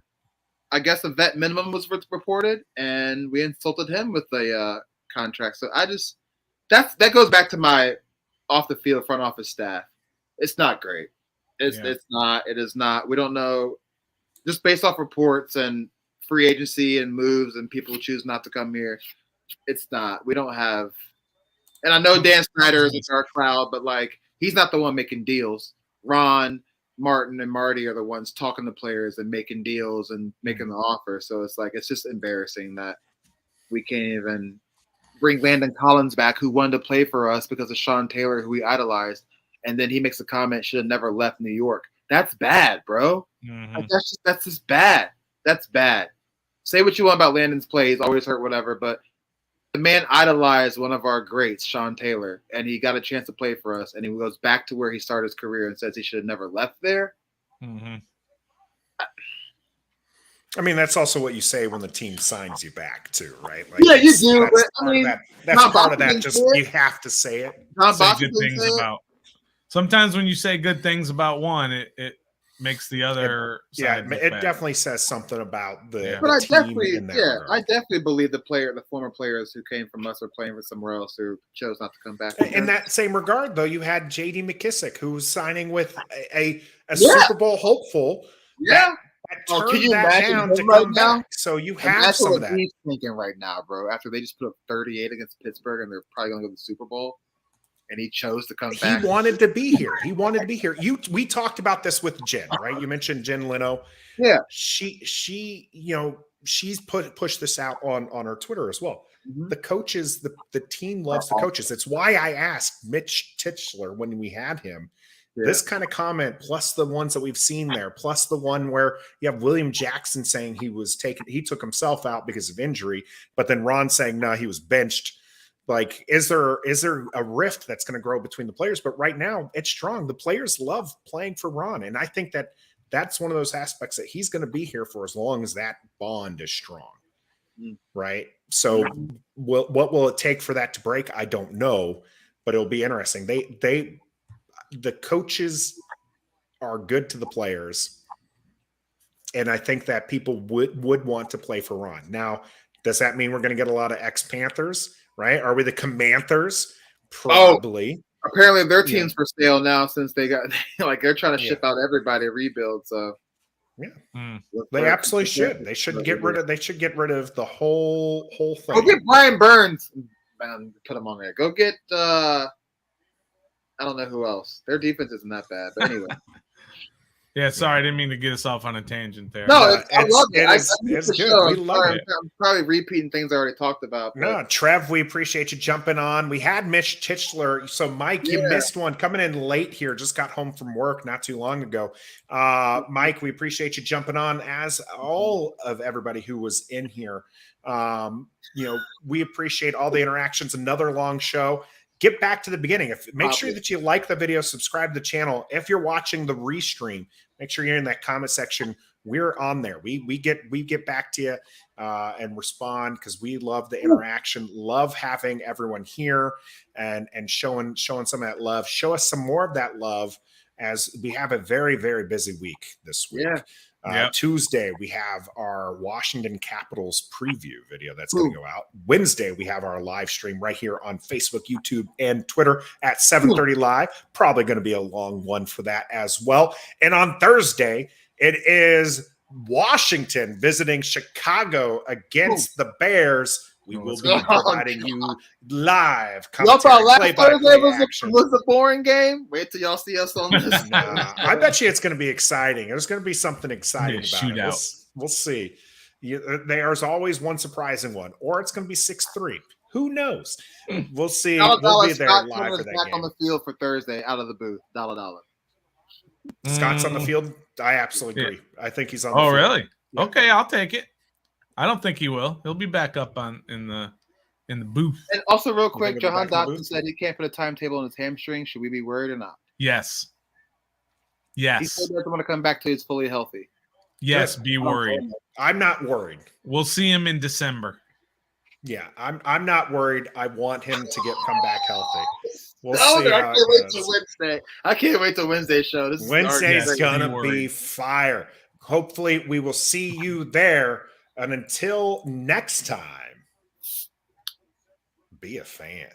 I guess, a vet minimum was reported, and we insulted him with the contract. So that goes back to my off the field front office staff. It's not great. It's not. It is not. We don't know. Just based off reports and free agency and moves and people who choose not to come here, it's not. We don't have. And I know Dan Snyder is in our crowd, but like he's not the one making deals. Ron, Martin, and Marty are the ones talking to players and making deals and making the offer. So it's like it's just embarrassing that we can't even bring Landon Collins back, who wanted to play for us because of Sean Taylor, who we idolized. And then he makes a comment, should have never left New York. That's bad, bro. Like, that's just bad. That's bad. Say what you want about Landon's plays, always hurt, whatever, but the man idolized one of our greats, Sean Taylor, and he got a chance to play for us, and he goes back to where he started his career and says he should have never left there. Mm-hmm. I mean, that's also what you say when the team signs you back, too, right? Like, yeah, you do. But, I mean, that's part of that. Just you have to say it. Say good things about. Sometimes when you say good things about one, it makes the other. It definitely says something about the. But the I definitely believe the former players who came from us are playing for somewhere else who chose not to come back. In that same regard, though, you had J.D. McKissick, who was signing with a Super Bowl hopeful. Yeah. That turned that down to come back. So you have some of that. He's thinking right now, bro. After they just put up 38 against Pittsburgh, and they're probably going to go to the Super Bowl. And he chose to come back. He wanted to be here. We talked about this with Jen, right? You mentioned Jen Leno. Yeah. She's pushed this out on her Twitter as well. the coaches, the team loves the coaches. It's why I asked Mitch Titchler when we had him. Yeah. This kind of comment, plus the ones that we've seen there, plus the one where you have William Jackson saying he took himself out because of injury, but then Ron saying, no, he was benched. Like, is there a rift that's going to grow between the players? But right now it's strong. The players love playing for Ron. And I think that's one of those aspects that he's going to be here for as long as that bond is strong. Right. So what will it take for that to break? I don't know, but it'll be interesting. The coaches are good to the players, and I think that people would want to play for Ron. Now, does that mean we're going to get a lot of ex-Panthers, right? Are we the Commanthers? Probably. Oh, apparently their team's for sale now since they got they're trying to ship out everybody to rebuild. So they absolutely should. They should get rid of the whole thing. Go get Brian Burns and put him on there. Go get I don't know who else. Their defense isn't that bad, but anyway. Yeah, sorry, I didn't mean to get us off on a tangent there. No, I love it. It's good. We love it. I'm probably repeating things I already talked about. But. No, Trev, we appreciate you jumping on. We had Mitch Titchler. So, Mike, you missed one. Coming in late here. Just got home from work not too long ago. Mike, we appreciate you jumping on, as all of everybody who was in here. We appreciate all the interactions. Another long show. Get back to the beginning. Make sure that you like the video, subscribe to the channel. If you're watching the restream, make sure you're in that comment section. We're on there. We get back to you and respond because we love the interaction. Love having everyone here and showing some of that love. Show us some more of that love as we have a very, very busy week this week. Tuesday, we have our Washington Capitals preview video that's going to go out. Wednesday, we have our live stream right here on Facebook, YouTube, and Twitter at 7:30 live. Probably going to be a long one for that as well. And on Thursday, it is Washington visiting Chicago against the Bears. We will be providing you live y'all thought last Thursday was a boring game? Wait till y'all see us on this. I bet you it's going to be exciting. There's going to be something exciting about shootout. it. We'll see. There's always one surprising one, or it's going to be 6-3. Who knows? We'll see. We'll be there live for that back game. On the field for Thursday, out of the booth. $1. Scott's on the field. I absolutely agree. I think he's on the field. Oh, really? Yeah. Okay, I'll take it. I don't think he will. He'll be back up in the booth. And also, real quick, Jahan Dotson said he can't put a timetable on his hamstring. Should we be worried or not? Yes. He said he doesn't want to come back till he's fully healthy. Yes, be worried. I'm not worried. We'll see him in December. Yeah, I'm not worried. I want him to come back healthy. We'll see. I can't wait till Wednesday. I can't wait till Wednesday's show. Wednesday's gonna be fire. Hopefully, we will see you there. And until next time, be a fan.